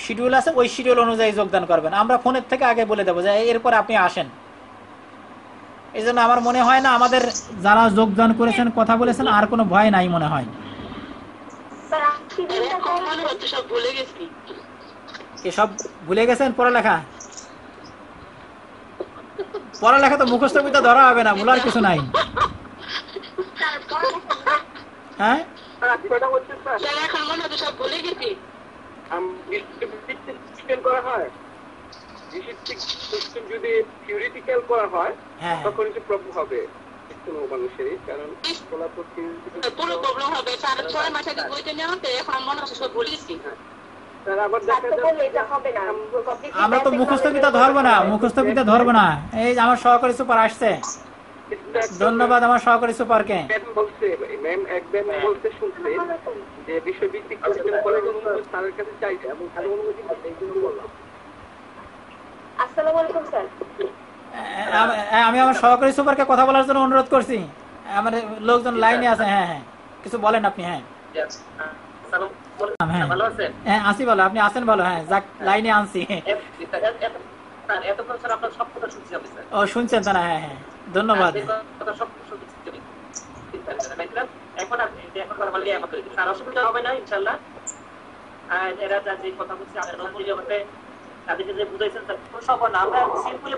শিডিউল আছে ওই শিডিউল অনুযায়ী যোগদান করবেন। আমরা ফোনের থেকে আগে বলে দেবো যে এরপর আপনি আসেন। এই জন্য আমার মনে হয় না আমাদের যারা যোগদান করেছেন, কথা বলেছেন, আর কোনো ভয় নাই মনে হয়। এসব ভুলে গেছেন পড়ালেখা তো মুখস্থ বিদ্যা ধরা হবে না, ভুলার কিছু নাই। হ্যাঁ, যদি থিওরিটিক্যাল করা হয় হ্যাঁ, তখন একটু প্রবলেম হবে কোনো মানুষেরই, কারণ পুরো প্রবলেম হবে। 4 মাস আগে বইটা নেওয়াতে এখন মনে হচ্ছে সব ভুলে গেছি। আবার আমরা তো মুখস্থ বিদ্যা ধরবো না। এই যে আমার সহকারী সুপার আসছে, ধন্যবাদ আমার সহকারী সুপারকে। বলতে শুনছি যে বিষয়ভিত্তিক কোশ্চেন করে স্যারের কাছে চাইছে এবং স্যারের অনুমতি পাচ্ছে, এই জন্য বললাম। আসসালামু আলাইকুম স্যার। আমি আমার সহকারী সুপারকে কথা বলার জন্য অনুরোধ করছি। আমার লোকজন লাইনে আছে। হ্যাঁ, কিছু বলেন আপনি। হ্যাঁ, হ্যাঁ, আসি ভালো, আপনি আসেন ভালো। হ্যাঁ, যাক, লাইনে আনছি। ও, শুনছেন তো না? হ্যাঁ, হ্যাঁ, ধন্যবাদ। অসুবিধা হবে না ইনশাল্লাহ। এরা যে কথা বলছে তাদেরকে যে বুঝাইছেন সব না, আমরা সিম্পলি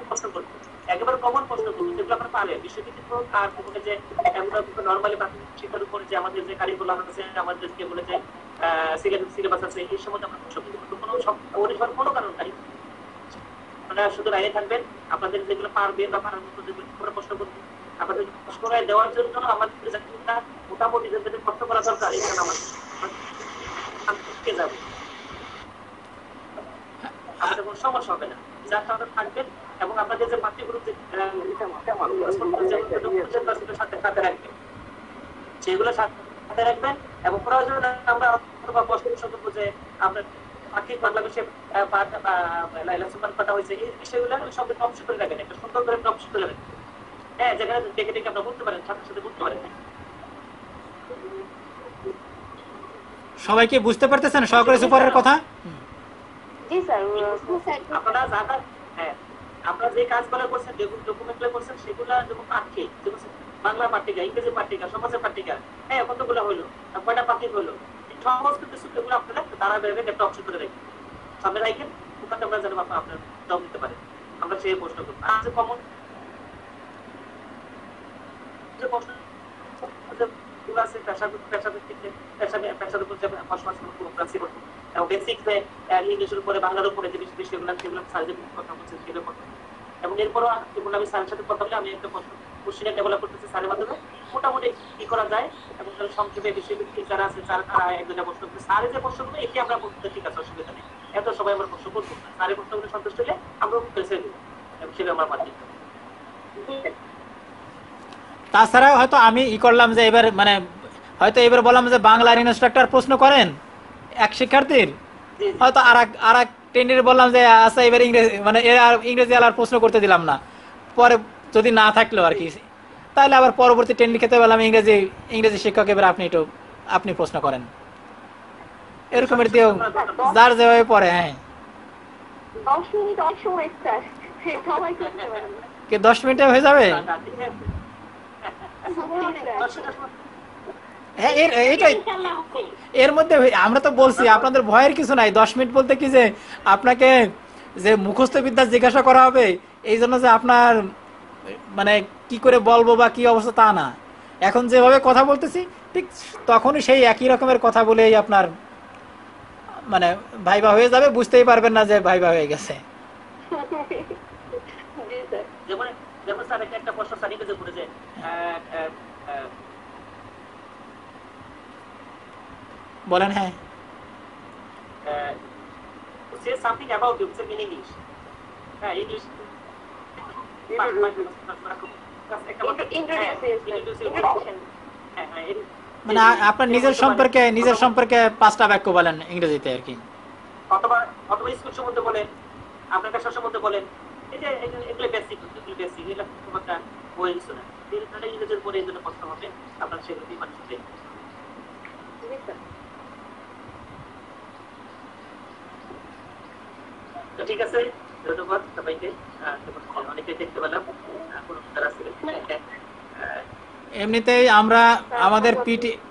প্রশ্ন করবো, একেবারে কমন প্রশ্ন করবো যেগুলো আমরা পারে বিশ্বভিত্তিক হোক। আর যে নর্মালি শিক্ষার উপর যে আমাদের যে কারিকুলাম আছে, আমাদের যে বলে যে সিলেবাস আছে, এই সম্বন্ধে আমরা প্রশ্ন করবো। কোনো কারণ নাই, আপনারা শুধু লাইনে থাকবেন। আপনাদের যেগুলো পারবেন বা পারার মতো যেগুলো প্রশ্ন করবো, আপনাদের প্রশ্ন দেওয়ার জন্য আমাদের মোটামুটি যাদের প্রশ্ন করা দরকার এখানে আমাদের যাবে, আমাদের কোনো সমস্যা হবে না। যার কারণে থাকবেন এবং আপনাদের যে মাতৃগ্রুপ সাথে রাখবেন, সেগুলো সাথে রাখবেন। এবং প্রয়োজনে আমরা প্রশ্ন করবো যে আপনার পাখির বাংলাদেশে কথা হয়েছে, এই বিষয়গুলো সব টপস করে রাখবেন, একটা সুন্দর করে টপস করে রাখবেন। হ্যাঁ, যেখানে দেখে দেখে আপনারা বুঝতে পারেন, সাথে সাথে বুঝতে পারেন। সবাইকে বুঝতে পারতেছেন সহকারী সুপারের কথা? জি স্যার। আপনারা আপনারা যে কাজগুলো করছেন, যেগুলো ডকুমেন্টগুলো করছেন, সেগুলো যেমন পাঠ্যিক, যেমন বাংলা পাঠ্যিকা, ইংরেজি পাঠ্যিকা, সমাজের পাঠ্যিকা, হ্যাঁ, কতগুলো হলো, কয়টা পাঠ্যিক হলো, সমস্ত কিছু এগুলো আপনারা তারা বেরোবে একটা অপশন করে রাখবেন, সামনে রাখেন, ওখানে আমরা যেন আপনার জব দিতে পারেন। আমরা সেই প্রশ্ন করবো। আর যে কমন যে প্রশ্ন আছে পেশার উপর যে বসবাস করবো, বেসিক ইংলিশের উপরে বাংলার উপরে যে বিষয়গুলো সেগুলো স্যার যে কথা বলছেন সেগুলো কথা, এবং এরপরও যেগুলো আমি স্যারের সাথে কথা বলে আমি একটা কোশ্চেন ডেভেলপ করতেছি স্যারের মাধ্যমে মোটামুটি কি করা যায়, এবং সংক্ষেপে বিষয়ভিত্তিক যারা আছে তারা এক দুটা প্রশ্ন করবে। স্যারের যে প্রশ্নগুলো এটি আমরা বলতে ঠিক আছে, অসুবিধা নেই, এত সবাই আমরা প্রশ্ন করবো না, স্যারের প্রশ্নগুলো সন্তুষ্ট হলে আমরা বেছে দেবো, সেটা আমার মাধ্যমে। তাছাড়াও হয়তো আমি করলাম যে এবার মানে হয়তো এবার বললাম যে বাংলার ইনস্ট্রাক্টর প্রশ্ন করেন এক শিক্ষার্থীর, হয়তো আর এক ট্রেনের বললাম যে আচ্ছা এবার ইংরেজি মানে ইংরেজি আলার প্রশ্ন করতে দিলাম না, পরে যদি না থাকলো আর কি, তাহলে আবার পরবর্তী ট্রেনিং খেতে বললাম ইংরেজি শিক্ষক এবার আপনি প্রশ্ন করেন, এরকমের দিয়েও যার যেভাবে পড়ে। হ্যাঁ 10 মিনিট অনেক সময় স্যার, সবাই করতে পারে না। কি 10 মিনিটে হয়ে যাবে? হ্যাঁ এইটাই ইনশাআল্লাহ হবে। এর মধ্যে আমরা তো বলছি আপনাদের ভয়ের কিছু নাই। 10 মিনিট বলতে কি যে আপনাকে যে মুখস্থ বিদ্যা জিজ্ঞাসা করা হবে এই জন্য যে আপনার মানে কি করে বলবো বা কি অবস্থা তা না, এখন যেভাবে কথা বলতেছি ঠিক তখনই সেই একই রকমের কথা বলেই আপনার মানে ভাইবা হয়ে যাবে, বুঝতেই পারবেন না যে ভাইবা হয়ে গেছে। জি স্যার। যেমন স্যার একটা প্রশ্ন স্যার ইংরেজি পড়ে যে বলেন। হ্যাঁ say something about yourself in English. হ্যাঁ ইংলিশ মানে আপনার নিজের সম্পর্কে 5টা বাক্য বলেন ইংরেজিতে আর কি, অথবা স্কুল সম্বন্ধে বলেন, আপনার কাছে সম্বন্ধে বলেন, এটা এগুলো বেসিক এটা খুব একটা বই কিছু না, ইংরেজির পরে এই জন্য প্রশ্ন হবে, আপনার সেগুলো দিয়ে মানুষ জি স্যার। তো ঠিক আছে, ধন্যবাদ সবাইকে, অনেকে দেখতে পেলাম কোনো তারা এমনিতেই আমরা আমাদের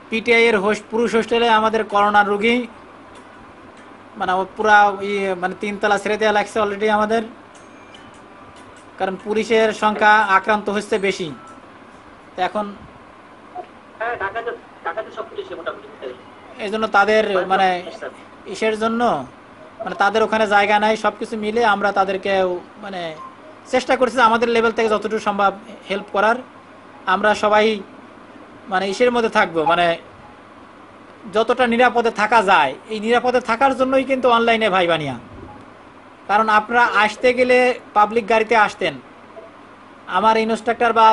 পিটিআই এর পুরুষ হোস্টেলে আমাদের করোনার রোগী মানে পুরা মানে 3 তলা ছেড়ে দেওয়া লাগছে অলরেডি আমাদের, কারণ পুলিশের সংখ্যা আক্রান্ত হচ্ছে বেশি। তো এখন ঢাকাতে সব পুলিশে মোটামুটি এই জন্য তাদের মানে ইসের জন্য মানে তাদের ওখানে জায়গা নাই, সবকিছু মিলে আমরা তাদেরকে মানে চেষ্টা করছি আমাদের লেভেল থেকে যতটুকু সম্ভব হেল্প করার। আমরা সবাই মানে ইসের মধ্যে থাকবো, মানে যতটা নিরাপদে থাকা যায় এই নিরাপদে থাকার জন্যই কিন্তু অনলাইনে ভাইবা নিয়া, কারণ আপনারা আসতে গেলে পাবলিক গাড়িতে আসতেন, আমার ইনস্ট্রাক্টর বা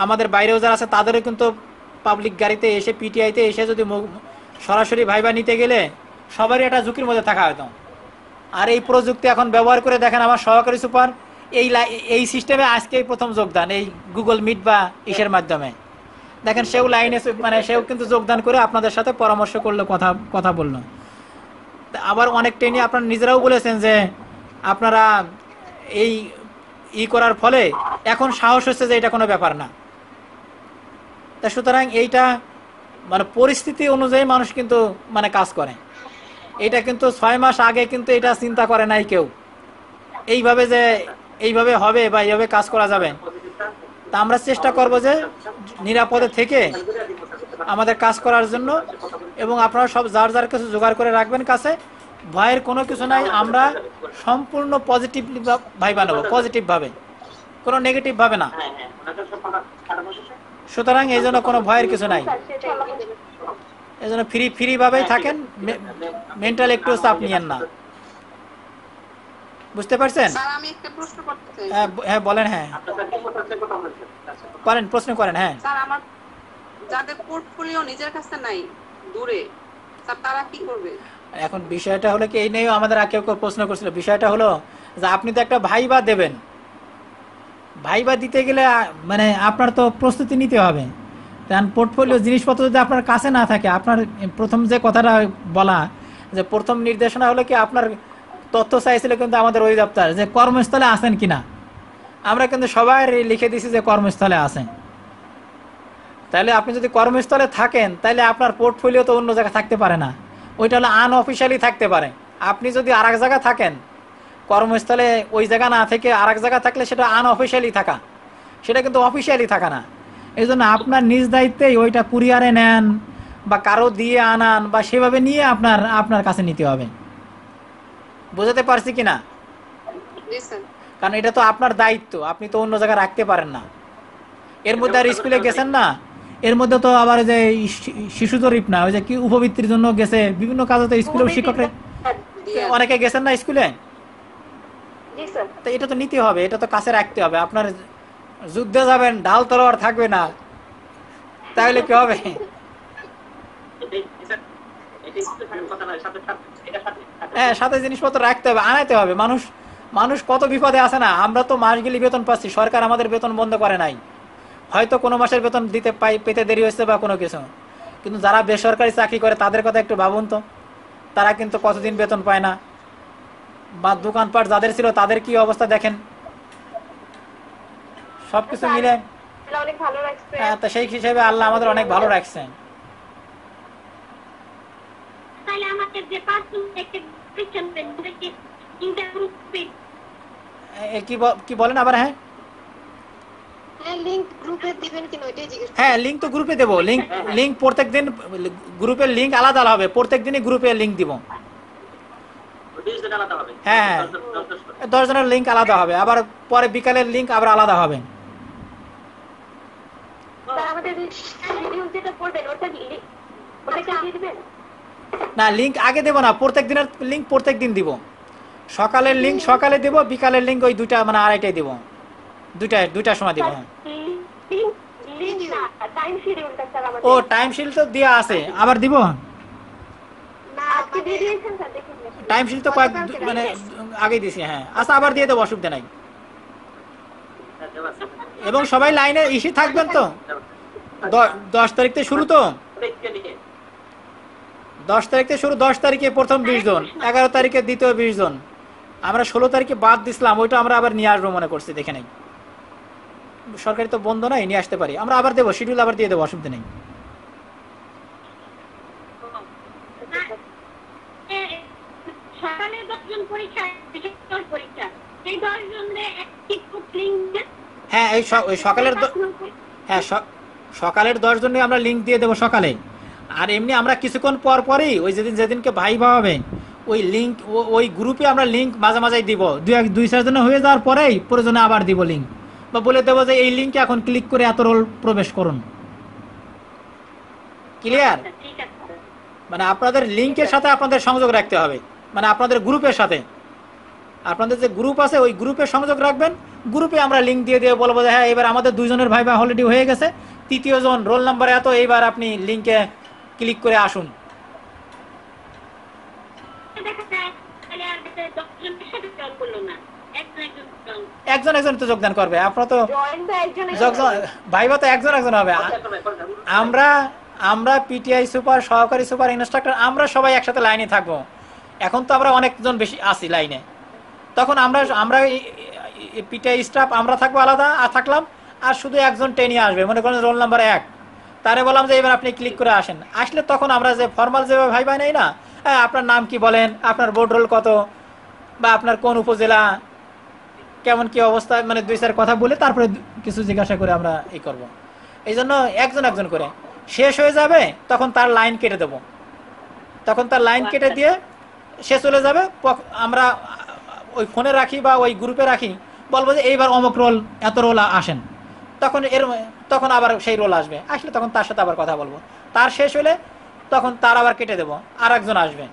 আমাদের বাইরেও যারা আছে তাদেরও কিন্তু পাবলিক গাড়িতে এসে পিটিআইতে এসে যদি সরাসরি ভাইবা নিতে গেলে সবারই একটা ঝুঁকির মধ্যে থাকা হতো। আর এই প্রযুক্তি এখন ব্যবহার করে দেখেন আমার সহকারী সুপার এই সিস্টেমে আজকেই প্রথম যোগদান, এই গুগল মিট বা ইসের মাধ্যমে দেখেন সেও লাইনে মানে সেও কিন্তু যোগদান করে আপনাদের সাথে পরামর্শ করলো, কথা বললো। আবার অনেক ট্রেনে আপনারা নিজেরাও বলেছেন যে আপনারা এই করার ফলে এখন সাহস হচ্ছে যে এটা কোনো ব্যাপার না। তা সুতরাং এইটা মানে পরিস্থিতি অনুযায়ী মানুষ কিন্তু মানে কাজ করে, এটা কিন্তু 6 মাস আগে কিন্তু এটা চিন্তা করে নাই কেউ এইভাবে হবে বা এইভাবে কাজ করা যাবে। তা আমরা চেষ্টা করব যে নিরাপদে থেকে আমাদের কাজ করার জন্য, এবং আপনারা সব যার যার কিছু জোগাড় করে রাখবেন কাছে, ভয়ের কোনো কিছু নাই। আমরা সম্পূর্ণ পজিটিভলি ভাইবা নেব, পজিটিভভাবে, কোনো নেগেটিভভাবে না। সুতরাং এই জন্য কোনো ভয়ের কিছু নাই, এই জন্য ফ্রিভাবেই থাকেন, মেন্টাল একটু চাপ নিয়েন না। বুঝতে পারছেন? আমি একটা প্রশ্ন করতে চাই। হ্যাঁ বলেন। হ্যাঁ করেন, প্রশ্ন করেন। হ্যাঁ স্যার, আমার যাদের পোর্টফোলিও নিজের কাছে নাই, দূরে, স্যার তারা কি করবে? এখন বিষয়টা হলো কি, এই নিয়েও আমাদের কেউ প্রশ্ন করছিল, বিষয়টা হলো যে আপনি তো একটা ভাইবা দেবেন, ভাইবা দিতে গেলে মানে আপনার তো প্রস্তুতি নিতে হবে, কারণ পোর্টফোলিও জিনিসপত্র যদি আপনার কাছে না থাকে, আপনার প্রথম যে কথাটা বলা যে প্রথম নির্দেশনা হলো কি আপনার তথ্য চাইছিল কিন্তু আমাদের অধিদপ্তর যে কর্মস্থলে আছেন কিনা, আমরা কিন্তু সবাই লিখে দিছি যে কর্মস্থলে আছেন। তাহলে আপনি যদি কর্মস্থলে থাকেন তাহলে আপনার পোর্টফোলিও তো অন্য জায়গায় থাকতে পারে না, ওইটা হলো আনঅফিসিয়ালি থাকতে পারে। আপনি যদি আর এক জায়গায় থাকেন, কর্মস্থলে ওই জায়গা না থেকে আর এক জায়গায় থাকলে সেটা আনঅফিসিয়ালি থাকা, সেটা কিন্তু অফিসিয়ালি থাকা না। এই জন্য আপনার নিজ দায়িত্বেই ওইটা কুরিয়ারে নেন বা কারো দিয়ে আনান বা সেভাবে নিয়ে আপনার কাছে নিতে হবে। বুঝাতে পারছি কিনা? জি স্যার। কারণ এটা তো আপনার দায়িত্ব, আপনি তো অন্য জায়গায় রাখতে পারেন না। এর মধ্যে আর স্কুলে গেছেন না, এর মধ্যে তো আবার যে শিশু জরিপ না, ওই যে কি উপবৃত্তির জন্য গেছে, বিভিন্ন কাজে তো স্কুলেও শিক্ষকরা অনেকে গেছেন না স্কুলে। জি স্যার। তো এটা তো নিতে হবে, এটা তো কাছে রাখতে হবে। আপনার যুদ্ধে যাবেন, ঢাল তলোয়ার থাকবে না, তাহলে কি হবে? হ্যাঁ, সাথে জিনিসপত্র রাখতে হবে, আনাইতে হবে। মানুষ কত বিপদে আছে না। আমরা তো মাস গেলে বেতন পাচ্ছি, সরকার আমাদের বেতন বন্ধ করে নাই। হয়তো কোনো মাসের বেতন পেতে দেরি হয়েছে বা কোনো কিছু, কিন্তু যারা বেসরকারি চাকরি করে তাদের কথা একটু ভাবুন তো, তারা কিন্তু কতদিন বেতন পায় না। বা দোকানপাট যাদের ছিল তাদের কি অবস্থা দেখেন, সবকিছু মিলে। অনেক ভালো লাগছে। হ্যাঁ, তো সেই হিসেবে আল্লাহ আমাদের অনেক ভালো রাখছেন। তাহলে আমাকে যে পার্সন একটা প্রিকশন দেন, কি গ্রুপে কি বলেন আবার? হ্যাঁ লিংক গ্রুপে দিবেন কিনা ওইটাই জিজ্ঞেস। হ্যাঁ, লিঙ্ক তো গ্রুপে দেবো। লিঙ্ক প্রত্যেকদিন গ্রুপের লিঙ্ক আলাদা হবে, প্রত্যেকদিনই গ্রুপে লিঙ্ক দিব। হ্যাঁ, 10 জনের লিঙ্ক আলাদা হবে, আবার পরে বিকালের লিঙ্ক আবার আলাদা হবে। আমাদের ভিডিও যেটা করবেন ওটা দিয়ে দিবেন না, লিঙ্ক আগে দেবো না, প্রত্যেক দিনের লিঙ্ক প্রত্যেক দিন দিব। সকালের লিঙ্ক সকালে দেবো, বিকালের লিঙ্ক ওই 2টা মানে 2:30টায় দেবো, 2টার সময় দেবো। ও টাইম শিল তো দেওয়া আছে, আবার দিব। টাইম শিল তো মানে আগে দিছি। হ্যাঁ, আচ্ছা, আবার দিয়ে দেবো, অসুবিধা নাই। এবং সবাই লাইনে ইসে থাকবেন তো। 10 তারিখ থেকে শুরু তো, 10 তারিখ থেকে শুরু। 10 তারিখে প্রথম 20 জন, 11 তারিখে দ্বিতীয় 20 জন। আমরা 16 তারিখে বাদ দিছিলাম, ওইটা আমরা আবার নিয়ে আসবো মনে করছি, দেখে নেই। সরকারি তো বন্ধ নাই, নিয়ে আসতে পারি আমরা, আবার দেবো, শিডিউল আবার দিয়ে দেবো, অসুবিধা নেই। সকালে 10 জন পরীক্ষা, পরীক্ষা এই 10 জনের একটি গ্রুপ লিংক। হ্যাঁ, এই সকালের হ্যাঁ সকালের 10 জনে আমরা লিঙ্ক দিয়ে দেবো সকালে। আর এমনি আমরা কিছুক্ষণ পর পরই ওই যেদিনকে ভাইবা হবে ওই লিঙ্ক ওই গ্রুপে আমরা লিঙ্ক মাঝে মাঝে দিব। 2-4 জন হয়ে যাওয়ার পরেই প্রয়োজনে আবার দিব লিঙ্ক, বা বলে দেবো যে এই লিঙ্কে এখন ক্লিক করে এত রোল প্রবেশ করুন। ক্লিয়ার? মানে আপনাদের লিঙ্কের সাথে আপনাদের সংযোগ রাখতে হবে, মানে আপনাদের গ্রুপের সাথে। আপনাদের যে গ্রুপ আছে ওই গ্রুপে সংযোগ রাখবেন। গ্রুপে আমরা লিঙ্ক দিয়ে দিয়ে বলবো যে হ্যাঁ, এবার আমাদের 2 জনের ভাইবা অলরেডি হয়ে গেছে, 3য় জন রোল নাম্বার এত, এইবার আপনি লিঙ্কে ক্লিক করে আসুন। একজন তো যোগদান করবে। আপনারা তো ভাইবা তো একজন হবে। আমরা পিটিআই সুপার, সহকারী সুপার, ইনস্ট্রাক্টর, আমরা সবাই একসাথে লাইনে থাকবো। এখন তো আমরা অনেকজন বেশি আছি লাইনে, তখন আমরা পিটিআই স্টাফ আমরা থাকবো আলাদা, আর থাকলাম, আর শুধু একজন ট্রেনিয়ে আসবে, মনে করেন রোল নাম্বার 1, তারে বললাম যে এবার আপনি ক্লিক করে আসেন। আসলে তখন আমরা যে ফর্মাল যেভাবে ভাইবা নেই না, আপনার নাম কি বলেন, আপনার বোর্ড রোল কত, বা আপনার কোন উপজেলা, কেমন কি অবস্থা, মানে 2-4 কথা বলে তারপরে কিছু জিজ্ঞাসা করে আমরা এই করব। এই জন্য একজন করে শেষ হয়ে যাবে, তখন তার লাইন কেটে দেব। তখন তার লাইন কেটে দিয়ে সে চলে যাবে, আমরা ওই ফোনে রাখি বা ওই গ্রুপে রাখি, বলবো যে এইবার অমুক রোল, এত রোল আসেন। তখন আবার সেই রোল আসবে, আসলে তখন তার সাথে আবার কথা বলবো। তার শেষ হলে তখন তার আবার কেটে দেবো, আর একজন আসবে।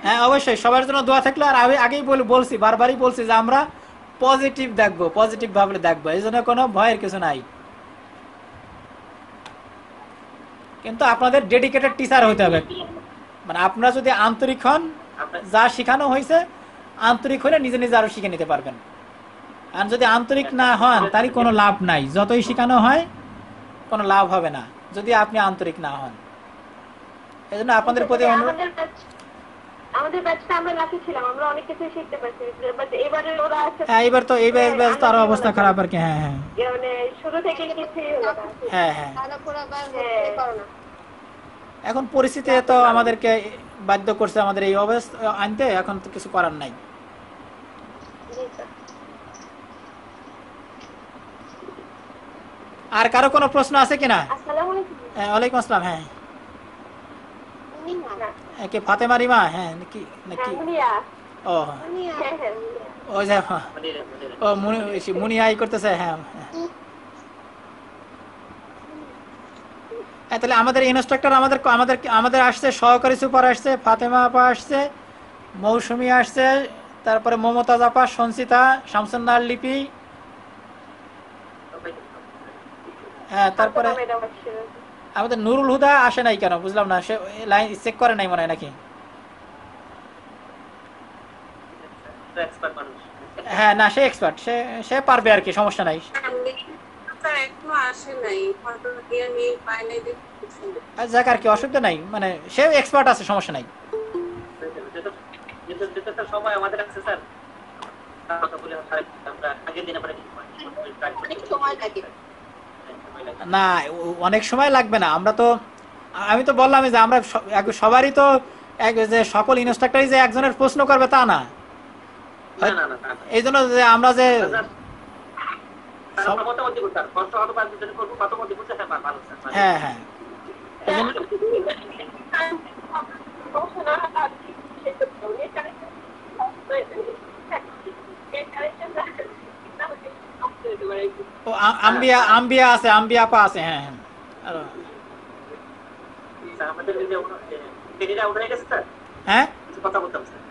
হ্যাঁ, অবশ্যই সবার জন্য দোয়া থাকলে। আর আমি আগেই বলছি, বারবারই বলছি যে আমরা পজিটিভ দেখবো, পজিটিভ ভাবলে দেখবো, এই জন্য কোনো ভয়ের কিছু নাই। কিন্তু আপনাদের ডেডিকেটেড টিচার হইতে হবে। মানে আপনারা যদি আন্তরিক হন, যা শেখানো হয়েছে আন্তরিক হলে নিজে নিজে আরো শিখে নিতে পারবেন। আর যদি আন্তরিক না হন তারই কোনো লাভ নাই, যতই শেখানো হয় কোনো লাভ হবে না যদি আপনি আন্তরিক না হন। এই জন্য আপনাদের প্রতি অনুরোধ। আমাদের ব্যাচটা আমরা লাকি ছিলাম, আমরা অনেক কিছু শিখতে পারছি, বাট এবারে ওরা আছে। হ্যাঁ, এবার তো এই ব্যাচ তো আরো অবস্থা খারাপ আর কি। হ্যাঁ মানে শুরু থেকে কিছু হলো না। হ্যাঁ, এখন পরিস্থিতি তো আমাদেরকে বাধ্য করছে আমাদের এই অবস্থা আনতে, এখন তো কিছু করার নাই। আর কারো কোনো প্রশ্ন আছে কিনা? আসসালামু আলাইকুম। ওয়ালাইকুম আসসালাম। হ্যাঁ, না, কি ফাতেমা রিমা? হ্যাঁ, নাকি নাকি মুনিয়া। ও মুনিয়া। হ্যাঁ, মুনিয়া। ওই যে মনিরা, মনিরা। ও মুনিয়াই করতেছে। হ্যাঁ, তাহলে আমাদের ইনস্ট্রাক্টর আমাদের আমাদের আমাদের আসছে, সহকারী সুপার আসছে, ফাতেমা আপা আসছে, মৌসুমী আসছে, তারপরে মমতাজ আপা, সঞ্চিতা, শামসুন্নাহার লিপি, হ্যাঁ, তারপরে ম্যাডাম আসছে। আমাদের নুরুল হুদা আসে নাই কেন বুঝলাম না, সে লাইন চেক করে নাই মনে হয় নাকি? তো expert মানুষ। হ্যাঁ, না সে এক্সপার্ট, সে সে পারবে আর কি, সমস্যা নাই। এখনো আসে নাই, হয়তো এর মেইল পাই নাই দেখছি। আর যাক আর কি, অসুবিধা নাই, মানে সে এক্সপার্ট আছে, সমস্যা নাই। যেটা সময় আমাদের আছে স্যার, কথা বলে আমরা আগের দিন আমরা অনেক সময় লাগে। না, অনেক সময় লাগবে না। আমরা তো, আমি তো বললামই যে আমরা সবারই তো যে সকল ইনস্ট্রাক্টরই যে একজনের প্রশ্ন করবে তা না। না না না না। এই জন্য যে আমরা যে স্যার মতামত দিব স্যার, কষ্ট হবে পাঁচ দিন করব, মতামত দিব স্যার, ভালো স্যার। হ্যাঁ হ্যাঁ, এই জন্য ও আম্বিয়া আম্বিয়া আছে, আম্বিয়া আপা আছে। হ্যাঁ হ্যাঁ, আরো স্যার আমাদের যে ট্রেনিংটা আউট হয়ে গেছে স্যার, হ্যাঁ, কিছু কথা বলতাম স্যার।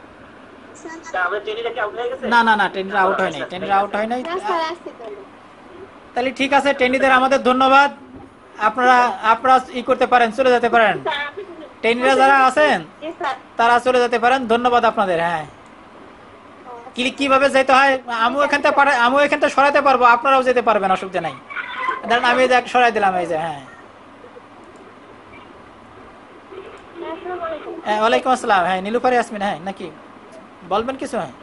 স্যার আমাদের ট্রেনিংটা কি আউট হয়ে গেছে? না না না, ট্রেনিং আউট হয় নাই, ট্রেনিং আউট হয় নাই। না স্যার, আসছে তাহলে। তাহলে ঠিক আছে, ট্রেনিদের আমাদের ধন্যবাদ। আপনারা আপনারা করতে পারেন, চলে যেতে পারেন। ট্রেনিরা যারা আছেন জি স্যার। তারা চলে যেতে পারেন, ধন্যবাদ আপনাদের। হ্যাঁ, কিভাবে যেতে হয় আমিও এখান থেকে সরাইতে পারবো, আপনারাও যেতে পারবেন, অসুবিধা নাই। ধরেন আমি এই যে সরাই দিলাম, এই যে। হ্যাঁ, আসসালামু আলাইকুম। হ্যাঁ, ওয়ালাইকুম আসসালাম। হ্যাঁ, নীলুফার ইয়াসমিন। হ্যাঁ, নাকি বলবেন কিছু? হ্যাঁ,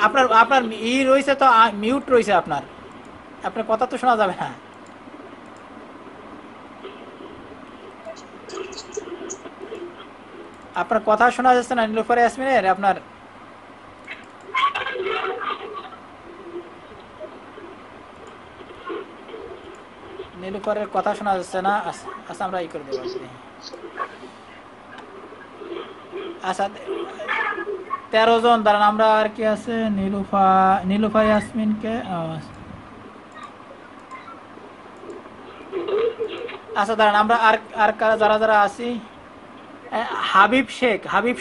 আপনার আপনার ই রয়েছে তো, মিউট রয়েছে আপনার, আপনার কথা তো শোনা যাবে না। আপনার কথা শোনা যাচ্ছে না নীলুফার ইয়াসমিনের। আপনার নীলুফারের কথা শোনা যাচ্ছে না। আচ্ছা, আমরা ই করে দেবো। আচ্ছা, 13 জন দাঁড়ান, আমরা আর কি আছে, নীলুফার ইয়াসমিনকে। আচ্ছা দাঁড়ান, আমরা আর যারা যারা আছি, হাবিব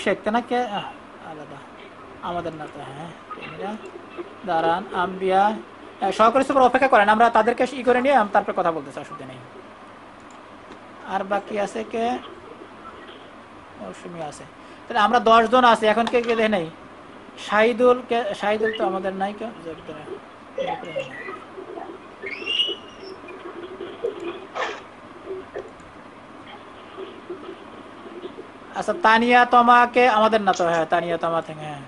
শেখ তাই না? কে আলাদা আমাদের না তো? হ্যাঁ, দাঁড়ান, আম্বিয়া, সহকারী সুপার অপেক্ষা করেন, আমরা তাদেরকে ই করে নিয়ে তারপরে কথা বলতেছি, অসুবিধা নেই। আর বাকি আছে কে? মৌসুমী আছে। তাহলে আমরা 10 জন আছি এখন। কে কে দেখে নেই? শাহিদুল তো আমাদের নাই। কে আচ্ছা, তানিয়া তমাকে আমাদের না তো? হ্যাঁ, তানিয়া তমা থেকে। হ্যাঁ,